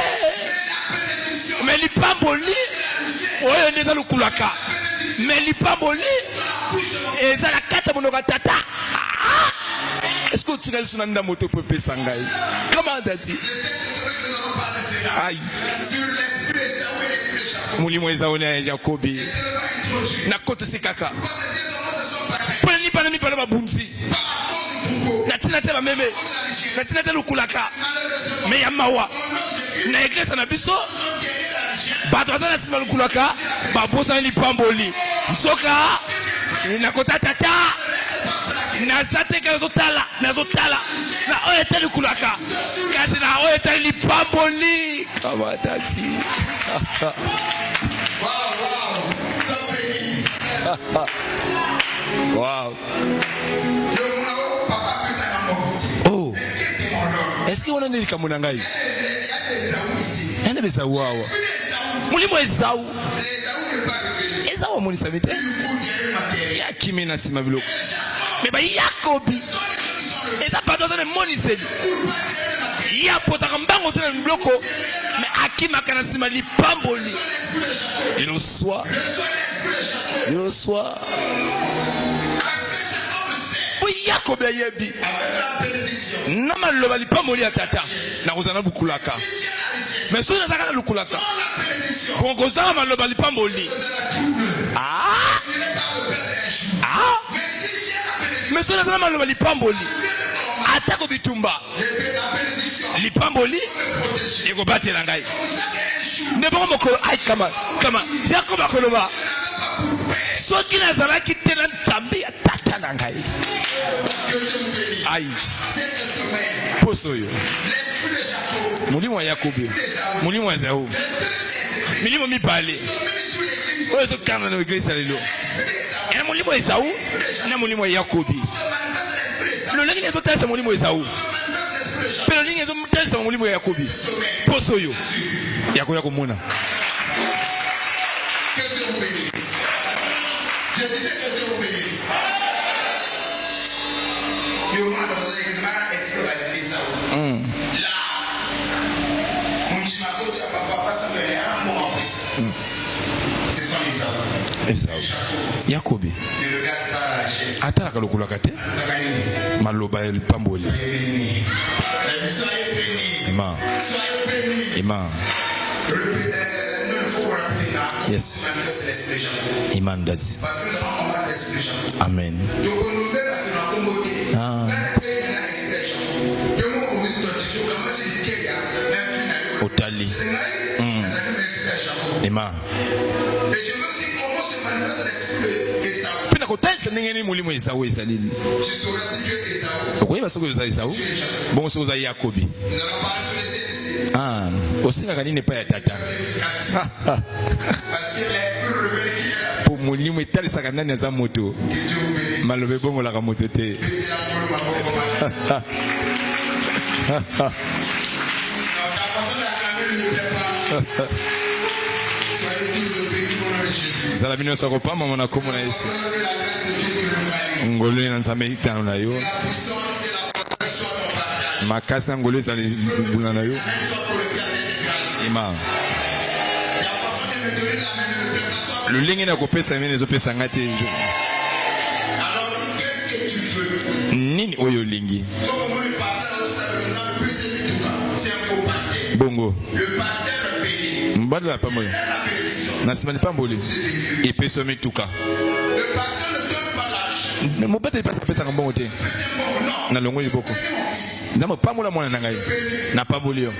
Mais lipamboli. Oyo neza lukulaka. Mais lipamboli. Esa la kata monoka tata. Est-ce que tu as le nom de moto pour Sangai? Comment dit? Aïe. Moulimo Ezaonia Jacobi. Na kote sikaka. Pour ni pas ma bunzi. Na tina te ba meme. Na tina te lukulaka. Me yamawa. Na église na biso. Ba toza na sima lukulaka. Ba bosa ni pamboli. Soka. Na kota tata. Nazate nazotala na oete lukulaka kasi na oete lipamboli kama tati. Wow. Oh, est-ce que on a dit comme on a gagné? On a des aouawa. Mulimo Esaou. Esaou moni samite. Ya kimena simabilo. Mais bah Yakobi, et ça pas dans le monisel. Il y a pour ta cambango dans le bloco, mais Akima Kanasima li pamboli. Et le soir, Yoswa. Jacob yebi. Na maloba lipamboli ya tata. Na kozana bukulaka. Mais so na zakana lukulaka. Bon kozana maloba lipamboli. Ah. Ah. Mais so na zakana maloba lipamboli. Atako bitumba. Lipamboli. Ego batela ngai. Ne bon moko ay kama. Jacob akoloba. So kina zalaki tena ntambi ya tata na ngai. Aïe. Posoyo. Mulimo ya Yakobi. Mulimo ya Esaú. Mulimo mi pale. Oyo to kana na iglesia lelo. Mulimo ya Esaú na mulimo ya Yakobi. Lo lengi ezo tasa mulimo ya Esaú. Pero lengi ezo tasa mulimo ya Yakobi. Posoyo. Yako yako muna. Je disais que Dieu vous bénisse. Ce sont les Esaú. Yakobi. Ne regarde pas la richesse. Atala kalokula kate. Maloba el pamboli. Soyez bénis. Amen. Soyez bénis. Amen. Il faut rappeler là. Yes. Manifeste l'esprit de Jacob. Amen daddy. Parce que nous allons combattre l'esprit de Jacob. Amen. Donc on nous met pas de la communauté. Ah. Otali. Amen. Et je me suis dit comment se manifeste l'esprit d'Esaú. Pena kotalisa ndenge nini mulimo Esaú ezalili. Tu sauras si tu es Esaú. Okoyeba soki oza Esaú. Bongo soki oza Yakobi. Nous allons parler sur les CDC. Ah, osingaka nini epai ya tata. Parce que l'esprit rebelle qui est là. Po mulimo etalisaka nani aza moto. Que Dieu vous bénisse. Maloba ebongolaka moto te. Mettez la parole ma pauvre matin. Ta façon d'acclamer ne me plaît pas. Soyez tous bénis au nom de Jésus. Zala bino nyonso akopamba mona kombo na Yesu. Que la grâce de Dieu te le gagne. Ngolu na nzambe itano na yo. La puissance et la force soient ton partage. Makasi na ngolu ezali libula na yo. Même soit pour le cœur cette grâce. Amen. La façon de me donner la main ne me plaît pas. Lolenge na kopesa mene ezopesa nga te. Alors, qu'est-ce que tu veux? Nini oyo olingi? Comme le pasteur, c'est un faux pasteur. Bongo. Le pasteur béni. Mbadala la pamboli. La bénédiction. Na sima ni pamboli. Epeso mituka. Le pasteur ne donne pas l'argent. Mobete pasa pesa mbongo te. C'est bon, non. Na longo liboko. Ndamo pamola mwana na ngai. Na pamboli yo.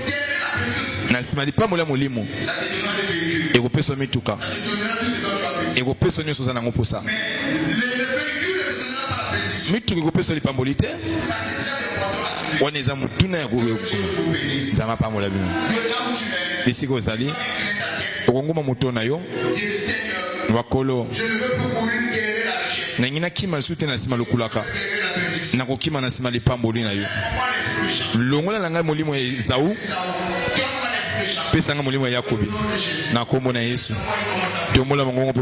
Na sima ni pamola molimo. Ça te donnera des véhicules. Ekopeso mituka. Ça te donnera tout ce dont tu as besoin. Ekopeso nyonso za nango posa. Mais le véhicule ne te donnera pas la bénédiction. Mituka ekopeso lipamboli te. Ça, c'est très important à souligner. Wana eza mutuna ya Dieu vous bénisse. nzama pamola bino. De là où tu es, Esika ozali. incline ta tête. Okongoma moto na yo. Dis, Seigneur, Wakolo. je ne veux plus courir guérir la richesse. Na ngina kima lisusu te na nsima lokulaka. Guérir la bénédiction. Nakokima na nsima lipamboli na yo. Moi, l'esprit de Jacob. Longola na ngai molimo ya Esaú. Donne-moi l'esprit de Jacob. Pesanga molimo ya Yakobi. Na kombo na Yesu. Moi, il commence à Tombola mongongo pe